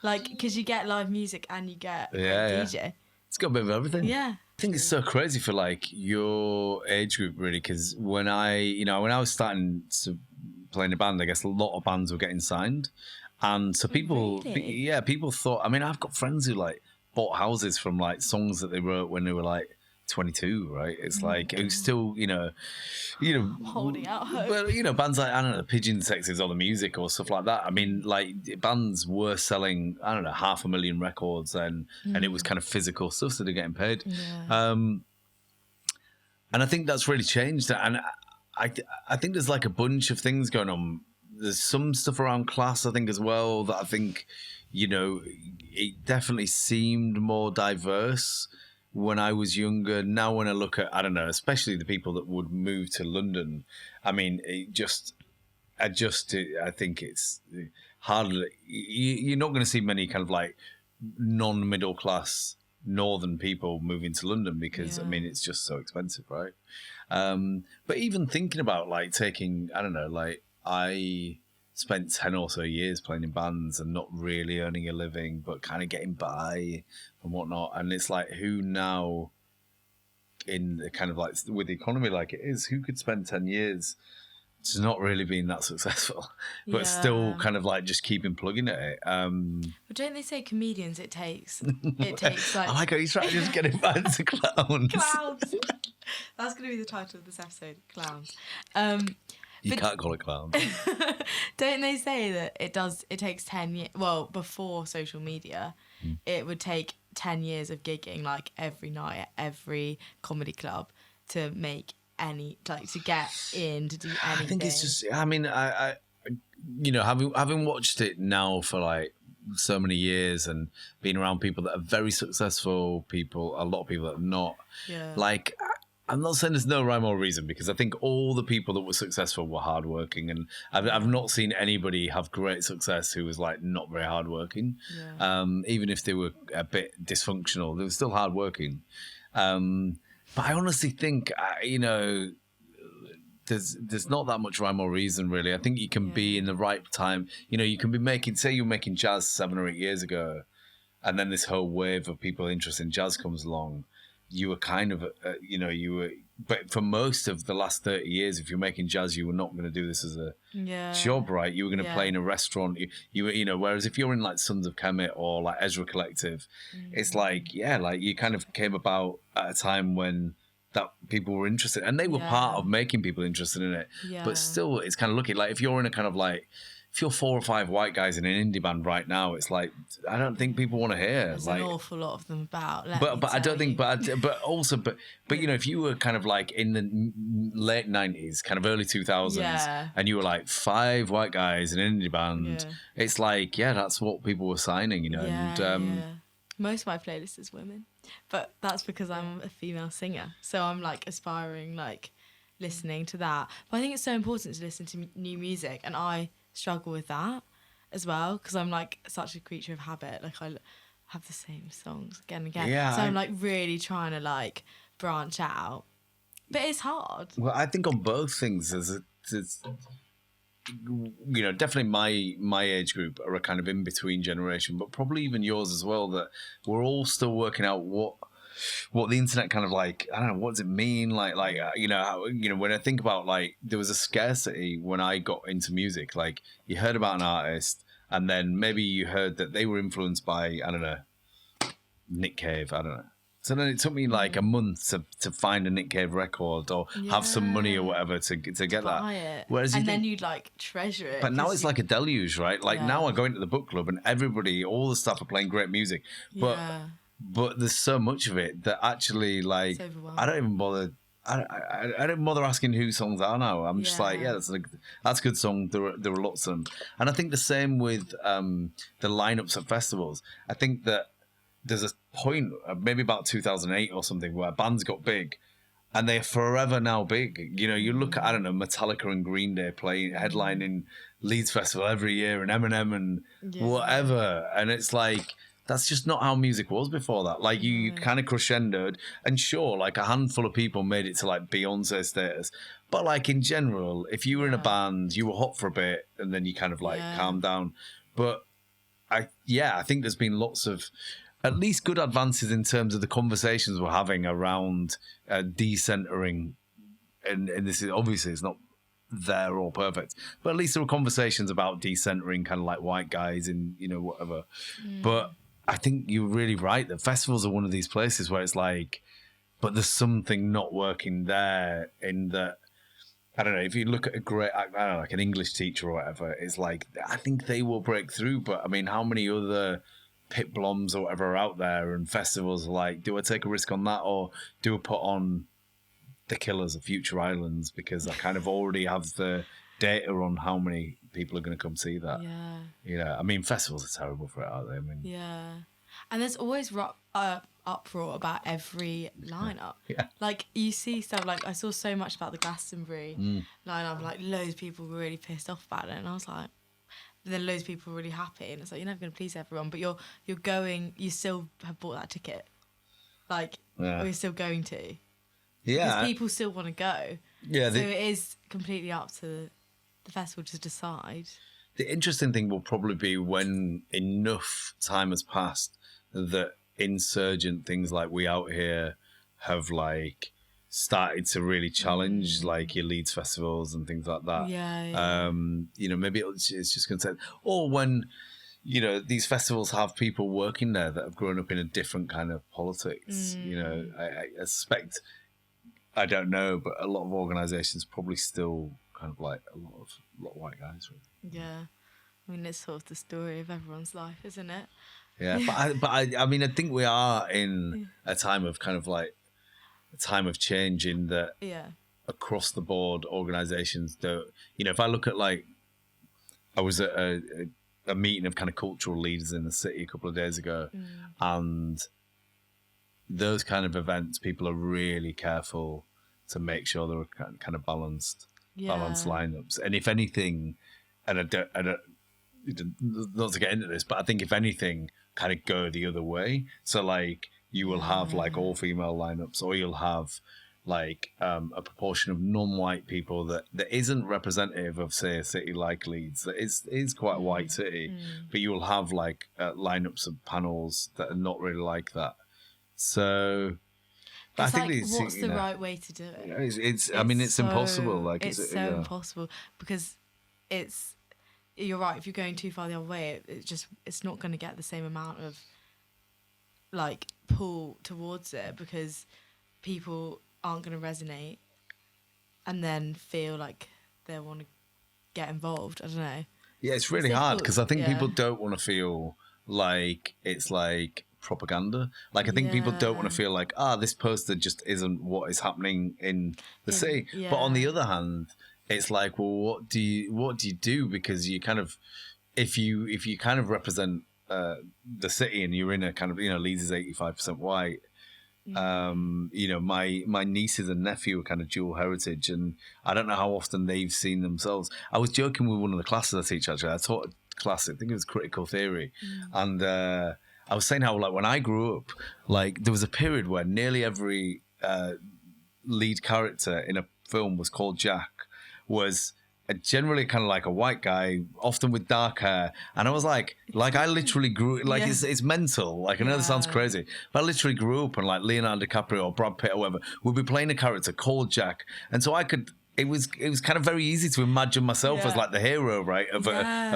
S1: Like because you get live music and you get a DJ.
S2: It's got a bit of everything.
S1: Yeah.
S2: I think it's so crazy for like your age group really, because when I was starting to play in a band, I guess a lot of bands were getting signed, and so people thought. I mean, I've got friends who like bought houses from like songs that they wrote when they were like 22, right? It's like it was still,
S1: Holding out hope.
S2: Well, bands like, I don't know, Pigeon Detectives or The Music or stuff like that. I mean, like bands were selling, I don't know, 500,000 records and it was kind of physical stuff, so they're getting paid.
S1: Yeah.
S2: And I think that's really changed. And I think there's like a bunch of things going on. There's some stuff around class, I think, as well, that I think, it definitely seemed more diverse when I was younger. Now when I look at, I don't know, especially the people that would move to London, I mean, I think it's hardly, you're not going to see many kind of like non-middle class northern people moving to London because, I mean, it's just so expensive, right? But even thinking about like taking, I don't know, like I spent 10 or so years playing in bands and not really earning a living, but kind of getting by and whatnot. And it's like, who now in the kind of like with the economy like it is, who could spend 10 years to not really being that successful, but still kind of like just keeping plugging at it.
S1: But don't they say comedians, it takes like...
S2: I like how he's trying to just get it back to clowns.
S1: Clowns. That's going to be the title of this episode, clowns.
S2: You can't call it clowns.
S1: Don't they say that it takes 10 years, well, before social media, it would take 10 years of gigging like every night at every comedy club to make to get in, to do anything.
S2: I think it's just, I mean, I having watched it now for like so many years and being around people that are very successful, a lot of people that are not, like, I'm not saying there's no rhyme or reason, because I think all the people that were successful were hardworking, and I've not seen anybody have great success who was like not very hardworking. Even if they were a bit dysfunctional, they were still hardworking. But I honestly think, there's not that much rhyme or reason, really. I think you can be in the right time. You can be say you're making jazz 7 or 8 years ago, and then this whole wave of people interested in jazz comes along. You were kind of, but for most of the last 30 years, if you're making jazz, you were not going to do this as a job, right? You were going to play in a restaurant. You were, whereas if you're in like Sons of Kemet or like Ezra Collective, it's like, like you kind of came about at a time when that people were interested, and they were part of making people interested in it. But still, it's kind of looking like if you're in a kind of like, if you're 4 or 5 white guys in an indie band right now, it's like, I don't think people want to hear.
S1: There's
S2: like,
S1: an awful lot of them about.
S2: But I don't think, but if you were kind of like in the late 90s, kind of early 2000s, and you were like 5 white guys in an indie band, it's like, that's what people were signing,
S1: Most of my playlist is women, but that's because I'm a female singer. So I'm like aspiring, like listening to that. But I think it's so important to listen to new music, and I struggle with that as well because I'm like such a creature of habit. Like I have the same songs again and again. So I'm like really trying to like branch out, but it's hard.
S2: Well, I think on both things, there's definitely my age group are a kind of in between generation, but probably even yours as well. That we're all still working out what the internet kind of like, I don't know, what does it mean? Like, when I think about like, there was a scarcity when I got into music, like you heard about an artist and then maybe you heard that they were influenced by, I don't know, Nick Cave, I don't know. So then it took me like a month to find a Nick Cave record or have some money or whatever to get
S1: buy
S2: that.
S1: It.
S2: Whereas
S1: then you'd like treasure it.
S2: But now it's like a deluge, right? Like now I go into the book club and everybody, all the staff are playing great music. But there's so much of it that actually, like, I don't even bother I don't bother asking who songs are now. I'm just like, yeah, that's a good song. There are lots of them, and I think the same with the lineups at festivals. I think that there's a point, maybe about 2008 or something, where bands got big, and they're forever now big. You know, you look at, I don't know, Metallica and Green Day playing headlining Leeds Festival every year, and Eminem and whatever, and it's like, that's just not how music was before that. Like, you kind of crescendoed, and sure, like a handful of people made it to like Beyonce status, but like in general, if you were in a band, you were hot for a bit, and then you kind of like calmed down. But I think there's been lots of at least good advances in terms of the conversations we're having around decentering, and this is obviously it's not there or perfect, but at least there were conversations about decentering kind of like white guys and, you know, whatever. But I think you're really right that festivals are one of these places where it's like, but there's something not working there in that. I don't know, if you look at a great, I don't know, like an English teacher or whatever, it's like, I think they will break through. But I mean, how many other Pit Bloms or whatever are out there, and festivals are like, do I take a risk on that, or do I put on The Killers of Future Islands because I kind of already have the data on how many people are going to come see that?
S1: Yeah.
S2: You know, I mean, festivals are terrible for it, aren't they? I mean,
S1: yeah. And there's always uproar about every lineup.
S2: Yeah.
S1: Like, you see stuff like, I saw so much about the Glastonbury lineup, like loads of people were really pissed off about it, and I was like, but then loads of people were really happy, and it's like, you're never going to please everyone, but you're going, you still have bought that ticket, like, or you're still going to.
S2: Yeah.
S1: Because people still want to go.
S2: Yeah.
S1: So it is completely up to the festival to decide.
S2: The interesting thing will probably be when enough time has passed that insurgent things like We Out Here have like started to really challenge like your Leeds festivals and things like that.
S1: Yeah.
S2: You know, maybe it's just consent, or when, you know, these festivals have people working there that have grown up in a different kind of politics. You know, I suspect, I don't know, but a lot of organisations probably still kind of like a lot of white guys. Really.
S1: Yeah. I mean, it's sort of the story of everyone's life, isn't it?
S2: Yeah, but I mean, I think we are in a time of kind of like a time of change in that across the board organisations don't, you know, if I look at like, I was at a meeting of kind of cultural leaders in the city a couple of days ago, and those kind of events, people are really careful to make sure they're kind of balanced lineups. And if anything, and I don't, not to get into this, but I think if anything, kind of go the other way. So like, you will have like all female lineups, or you'll have like a proportion of non-white people that isn't representative of, say, a city like Leeds that is quite a white city, but you will have like lineups of panels that are not really like that. So I think
S1: like, what's the right way to do it?
S2: It's I mean, it's so impossible. Like,
S1: it's so impossible, because you're right. If you're going too far the other way, it's not going to get the same amount of like pull towards it, because people aren't going to resonate and then feel like they want to get involved. I don't know. Yeah,
S2: it's really hard, because I think people don't want to feel like it's like propaganda. Like, I think people don't want to feel like, this poster just isn't what is happening in the city. But on the other hand, it's like, well, what do you do? Because you kind of, if you kind of represent the city, and you're in a kind of, you know, Leeds is 85% white. You know, my nieces and nephew are kind of dual heritage, and I don't know how often they've seen themselves. I was joking with one of the classes I teach, actually. I taught a class, I think it was critical theory, and I was saying how, like, when I grew up, like, there was a period where nearly every lead character in a film was called Jack, was generally kind of like a white guy, often with dark hair. And I was like I literally grew, like, it's mental. Like, I know that sounds crazy, but I literally grew up, and like Leonardo DiCaprio or Brad Pitt or whatever would be playing a character called Jack. And so it was kind of very easy to imagine myself as like the hero, right, of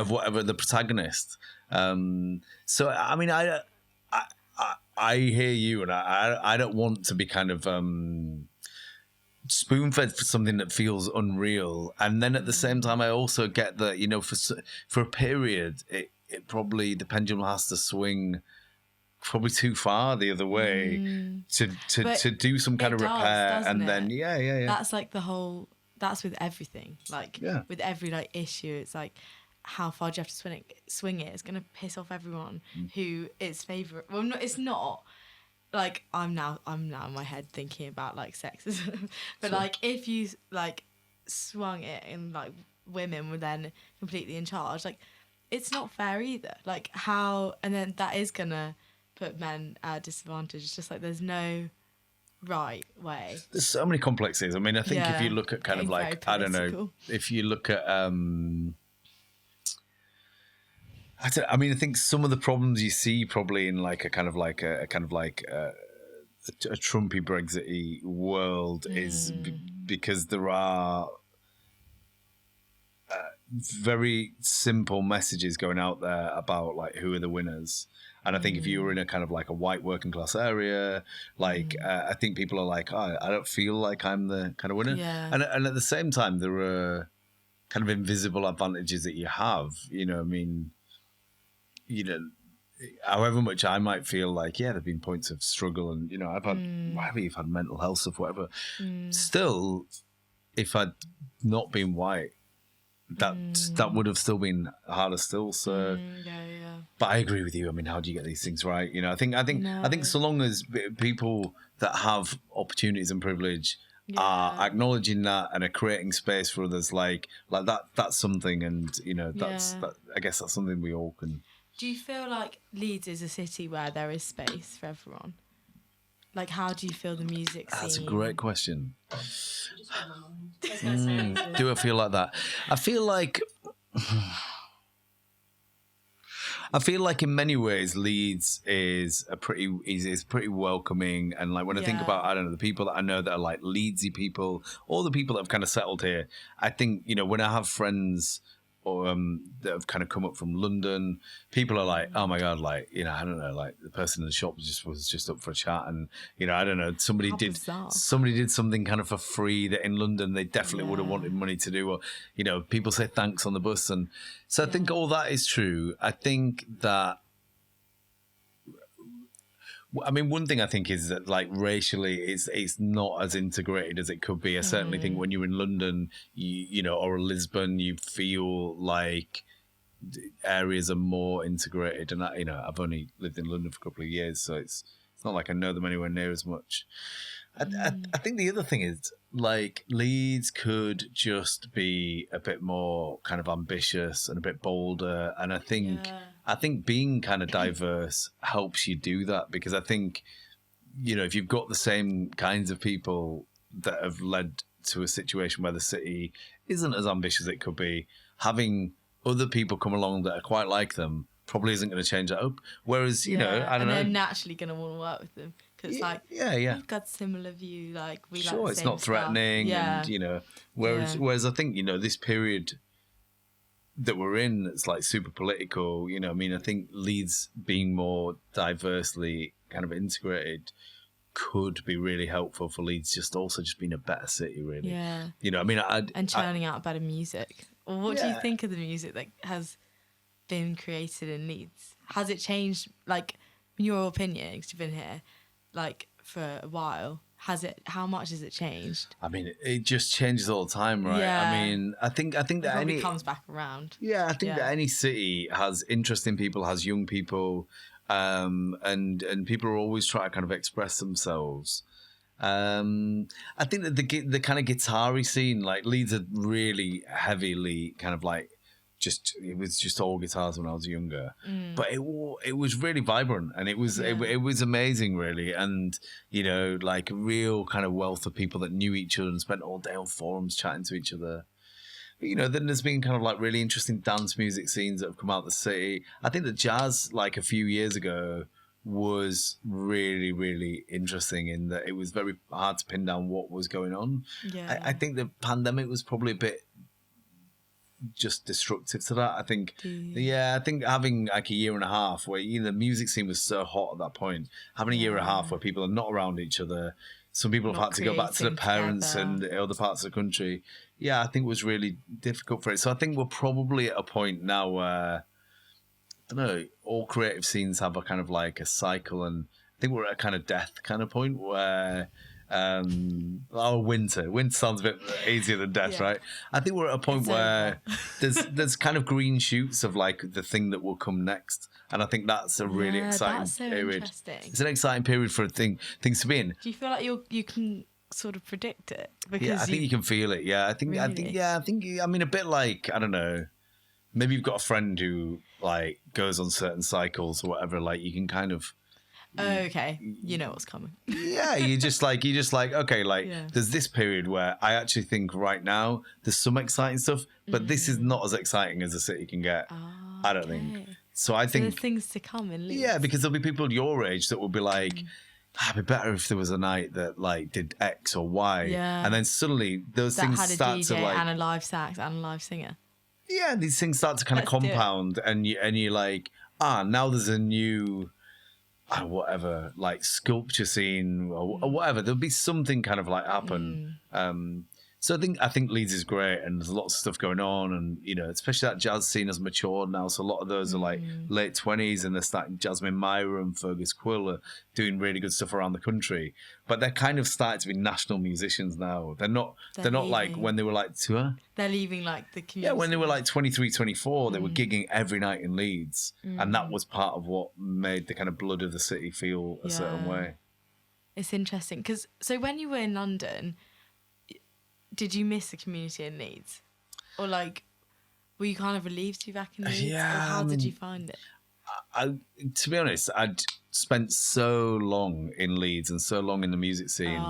S2: whatever, the protagonist. So, I mean, I hear you, and I don't want to be kind of spoon-fed for something that feels unreal. And then at the same time, I also get that, you know, for a period, it probably, the pendulum has to swing probably too far the other way to do some kind of repair, and then
S1: That's like the whole. That's with everything. Like with every like issue, it's like how far do you have to swing it? It's gonna piss off everyone who it's favorite. Well, no, it's not. Like I'm now in my head thinking about like sexism, but like if you like swung it and like women were then completely in charge, like it's not fair either. Like how, and then that is gonna put men at a disadvantage. It's just like there's no right way.
S2: There's so many complexities. I mean, I think if you look at kind of like, I don't know, if you look at I mean, I think some of the problems you see probably in like a Trumpy Brexit-y world is because there are very simple messages going out there about like who are the winners. And I think if you were in a kind of like a white working class area, like I think people are like, oh, I don't feel like I'm the kind of winner.
S1: Yeah.
S2: And at the same time, there are kind of invisible advantages that you have. You know, I mean, you know, however much I might feel like, yeah, there've been points of struggle, and you know, I've had whatever, you've had mental health stuff, whatever. Still, if I'd not been white, that would have still been harder still. So, but I agree with you. I mean, how do you get these things right? You know, I think so long as people that have opportunities and privilege are acknowledging that and are creating space for others, like that's something. And you know, I guess that's something we all can.
S1: Do you feel like Leeds is a city where there is space for everyone? Like, how do you feel the music scene?
S2: That's a great question. Do I feel like that? I feel like in many ways Leeds is pretty welcoming, and like when I think about, I don't know, the people that I know that are like Leedsy people, or the people that have kind of settled here, I think, you know, when I have friends or that have kind of come up from London, people are like, oh my God, like, you know, I don't know, like the person in the shop was just up for a chat, and you know, I don't know, somebody did something kind of for free that in London they definitely would have wanted money to do, or you know, people say thanks on the bus, and so I think all that is true. I think that, I mean, one thing I think is that like racially it's not as integrated as it could be. I certainly think when you're in London, you know, or Lisbon, you feel like areas are more integrated. And you know, I've only lived in London for a couple of years, so it's not like I know them anywhere near as much. I think the other thing is like Leeds could just be a bit more kind of ambitious and a bit bolder, and I think being kind of diverse helps you do that, because I think, you know, if you've got the same kinds of people that have led to a situation where the city isn't as ambitious as it could be, having other people come along that are quite like them probably isn't going to change that up. Whereas, you know, I don't know.
S1: And they're naturally going to want to work with them. Because, like, we've got similar view, like, we like the same
S2: it's not threatening, and, you know, whereas I think, you know, this period that we're in, it's like super political, you know, I mean, I think Leeds being more diversely kind of integrated could be really helpful for Leeds, just being a better city, really. Yeah. You know, I mean,
S1: and churning out better music. Or what do you think of the music that has been created in Leeds? Has it changed, like, in your opinion, because you've been here, like, for a while, how much has it changed?
S2: I mean, it just changes all the time, right? Yeah. I mean, I think that it
S1: probably comes back around.
S2: Yeah, I think that any city has interesting people, has young people, and people are always trying to kind of express themselves. I think that the kind of guitar-y scene, like Leeds are really heavily kind of like, it was just all guitars when I was younger, but it was really vibrant, and it was amazing, really. And you know, like a real kind of wealth of people that knew each other and spent all day on forums chatting to each other. But, you know, then there's been kind of like really interesting dance music scenes that have come out of the city. I think that jazz, like a few years ago, was really, really interesting in that it was very hard to pin down what was going on. Yeah. I think the pandemic was probably a bit just destructive to that. I think I think having like a year and a half where, you know, the music scene was so hot at that point, having a year and a half where people are not around each other, some people have had to go back to their parents and other parts of the country, I think was really difficult for it. So I think we're probably at a point now where don't know, all creative scenes have a kind of like a cycle, and I think we're at a kind of death kind of point where winter sounds a bit easier than death, right? I think we're at a point
S1: It's
S2: where there's kind of green shoots of like the thing that will come next, and I think that's a really exciting
S1: that's so
S2: period.
S1: interesting.
S2: It's an exciting period for things to be in.
S1: Do you feel like you can sort of predict it? Because
S2: Yeah, I think you can feel it. Yeah, I think I mean, a bit like, I don't know, maybe you've got a friend who like goes on certain cycles or whatever, like you can kind of
S1: okay, you know what's coming.
S2: yeah, you just like okay, like there's this period where I actually think right now there's some exciting stuff, but this is not as exciting as a city can get. I don't think. So I think
S1: there's things to come in Leeds.
S2: Yeah, because there'll be people your age that will be like, it'd be better if there was a night that like did X or Y.
S1: Yeah.
S2: And then suddenly those things
S1: had a
S2: start
S1: DJ
S2: to like,
S1: and a live sax and a live singer.
S2: yeah, these things start to kind of
S1: Let's do it.
S2: compound, and you're like, now there's a new whatever, like sculpture scene or whatever. There'll be something kind of like happen. So I think Leeds is great, and there's lots of stuff going on, and you know, especially that jazz scene has matured now. So a lot of those are like late 20s, and they're starting. Jasmine Myra and Fergus Quill are doing really good stuff around the country, but they're kind of starting to be national musicians now. They're not like when they were like tour.
S1: They're leaving like the community.
S2: Yeah, when they were like 23, 24, they were gigging every night in Leeds, and that was part of what made the kind of blood of the city feel a certain way.
S1: It's interesting because so when you were in London, did you miss the community in Leeds, or like were you kind of relieved to be back in Leeds?
S2: Yeah,
S1: or how did you find it?
S2: To be honest, I'd spent so long in Leeds and so long in the music scene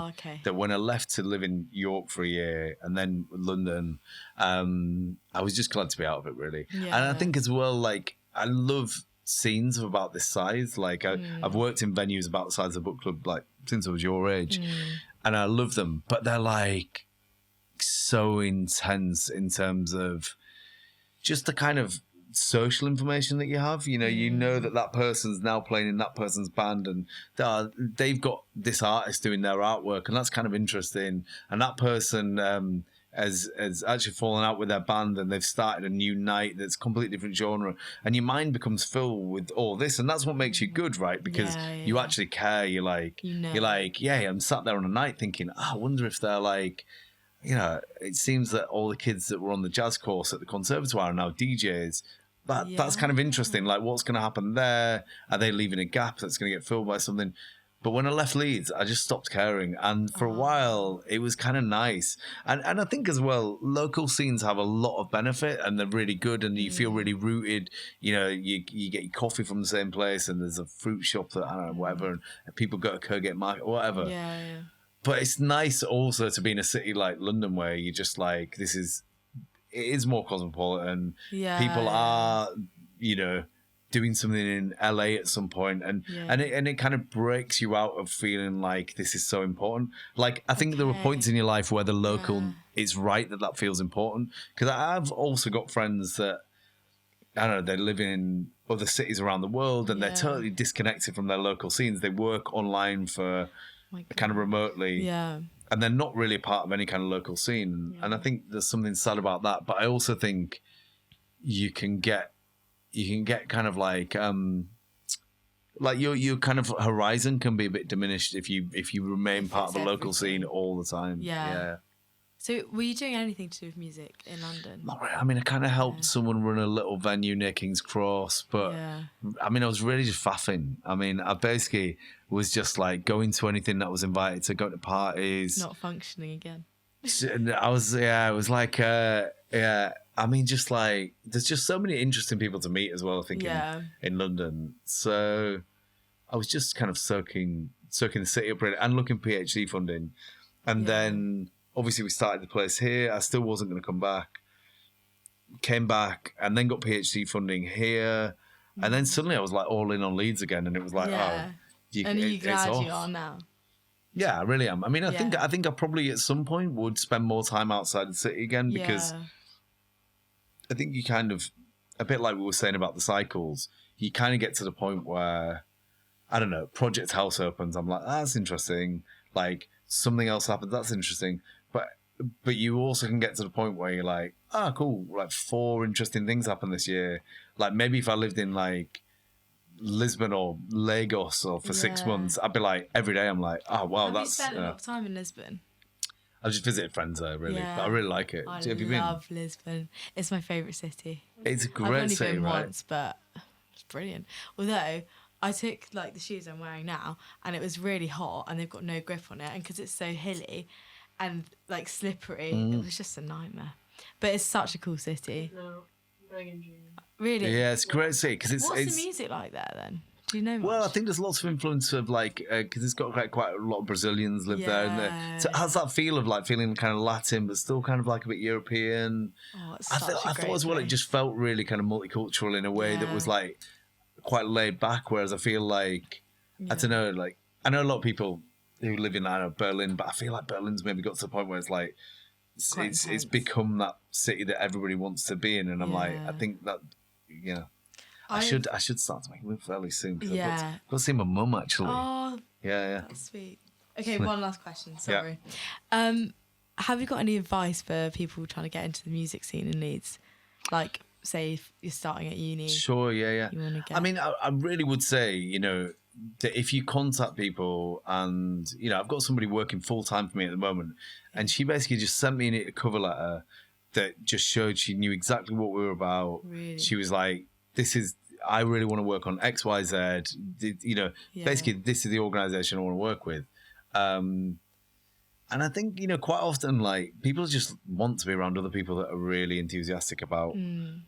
S2: that when I left to live in York for a year and then London, I was just glad to be out of it, really. Yeah. And I think as well, like, I love scenes of about this size. Like, I've worked in venues about the size of the book club, like, since I was your age. And I love them, but they're, like, so intense in terms of just the kind of social information that you have. You know that person's now playing in that person's band, and they've got this artist doing their artwork, and that's kind of interesting. And that person has actually fallen out with their band, and they've started a new night that's completely different genre, and your mind becomes filled with all this, and that's what makes you good, right? Because you actually care. You're like, I'm sat there on a night thinking, I wonder if they're like, it seems that all the kids that were on the jazz course at the conservatoire are now DJs. That's kind of interesting. Like, what's going to happen there? Are they leaving a gap that's going to get filled by something? But when I left Leeds, I just stopped caring. And for a while, it was kind of nice. And I think as well, local scenes have a lot of benefit, and they're really good, and you feel really rooted. You get your coffee from the same place, and there's a fruit shop that, I don't know, whatever, and people go to Kirkgate Market or whatever.
S1: Yeah.
S2: But it's nice also to be in a city like London where you're just like, it is more cosmopolitan. Yeah. People are, doing something in LA at some point, and it kind of breaks you out of feeling like this is so important. Like, I think there were points in your life where the local is right that feels important. Because I've also got friends that, I don't know, they're living in other cities around the world, and they're totally disconnected from their local scenes. They work online for kind of remotely, and they're not really a part of any kind of local scene. And I think there's something sad about that. But I also think you can get kind of like your kind of horizon can be a bit diminished if you remain part of a local scene all the time. Yeah.
S1: So were you doing anything to do with music in London?
S2: Not really. I mean, I kind of helped someone run a little venue near King's Cross, but I mean, I was really just faffing. I mean, I basically was just like going to anything that was invited to, go to parties.
S1: Not functioning again.
S2: I was, it was like, I mean, just like, there's just so many interesting people to meet as well, I think, in London. So I was just kind of soaking the city up really, and looking PhD funding. And then obviously we started the place here. I still wasn't going to come back. Came back and then got PhD funding here. And then suddenly I was like all in on Leeds again. And it was like,
S1: and are you glad you are now?
S2: Yeah, I really am. I mean, I think I probably at some point would spend more time outside the city again, because I think you kind of, a bit like we were saying about the cycles, you kind of get to the point where, I don't know, Project House opens. I'm like, that's interesting. Like, something else happens. That's interesting. But but you also can get to the point where you're like, ah, cool, like 4 interesting things happened this year. Like maybe if I lived in like Lisbon or Lagos or for 6 months, I'd be like, every day I'm like, oh wow,
S1: Have
S2: that's.
S1: you spent a lot of time in Lisbon?
S2: I've just visited friends there, really, but I really like it. Have you been?
S1: I love Lisbon. It's my favourite city.
S2: It's a
S1: I've
S2: great
S1: only
S2: city,
S1: been
S2: right?
S1: once, but it's brilliant. Although I took like the shoes I'm wearing now, and it was really hot, and they've got no grip on it, and because it's so hilly and like slippery, it was just a nightmare. But it's such a cool city.
S3: No, I'm going in June.
S1: Really?
S2: Yeah, it's a great city because it's.
S1: What's the music like there then? Do you know much?
S2: Well, I think there's lots of influence of like because it's got quite a lot of Brazilians live there, and so it has that feel of like feeling kind of Latin, but still kind of like a bit European.
S1: Oh, it's
S2: I
S1: such a
S2: thought
S1: great
S2: as well, it
S1: place.
S2: just felt really kind of multicultural in a way that was like quite laid back. Whereas I feel like I don't know, like I know a lot of people who live in Berlin, but I feel like Berlin's maybe got to the point where it's like it's become that city that everybody wants to be in, and I'm like, I think that I should start to make a move fairly soon. Cause I've got to see my mum actually.
S1: Oh,
S2: yeah.
S1: that's sweet. Okay, one last question. Sorry. Have you got any advice for people trying to get into the music scene in Leeds? Like, say, if you're starting at uni.
S2: Sure, yeah.
S1: You want to get...
S2: I mean, I really would say, that if you contact people and, I've got somebody working full time for me at the moment, and she basically just sent me a cover letter that just showed she knew exactly what we were about.
S1: Really?
S2: She was like, I really want to work on X, Y, Z. Basically, this is the organisation I want to work with. And I think, quite often, like, people just want to be around other people that are really enthusiastic about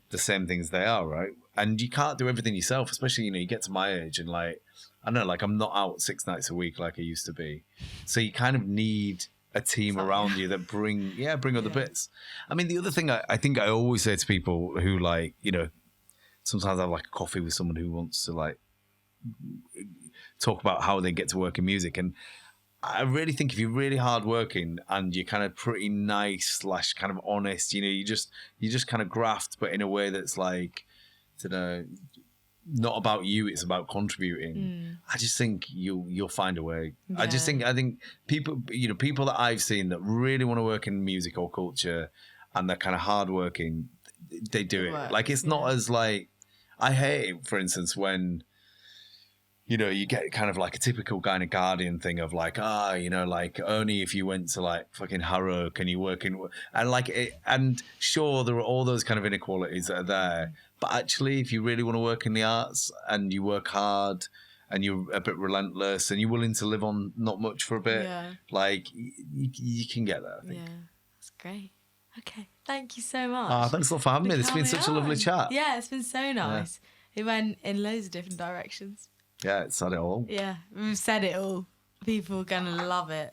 S2: the same things they are, right? And you can't do everything yourself, especially, you get to my age and, like, I know, like, I'm not out 6 nights a week like I used to be. So you kind of need a team around you that bring other bits. I mean, the other thing I think I always say to people who, like, sometimes I have like a coffee with someone who wants to like talk about how they get to work in music. And I really think if you're really hardworking and you're kind of pretty nice / kind of honest, you just kind of graft, but in a way that's like, not about you, it's about contributing. I just think you'll find a way. Yeah. I think people, people that I've seen that really want to work in music or culture and they're kind of hardworking, they do it. Like, it's not as like, I hate it, for instance, when, you get kind of like a typical kind of Guardian thing of like, like only if you went to like fucking Harrow can you work in, and like, and sure, there are all those kind of inequalities that are there. But actually, if you really want to work in the arts and you work hard and you're a bit relentless and you're willing to live on not much for a bit, like you can get there, I think.
S1: Yeah, that's great. Okay, thank you so much.
S2: Oh, thanks a lot for having me. It's been such a lovely chat.
S1: Yeah, it's been so nice. Yeah. It went in loads of different directions.
S2: Yeah, it said it all.
S1: Yeah, we've said it all. People are going to love it.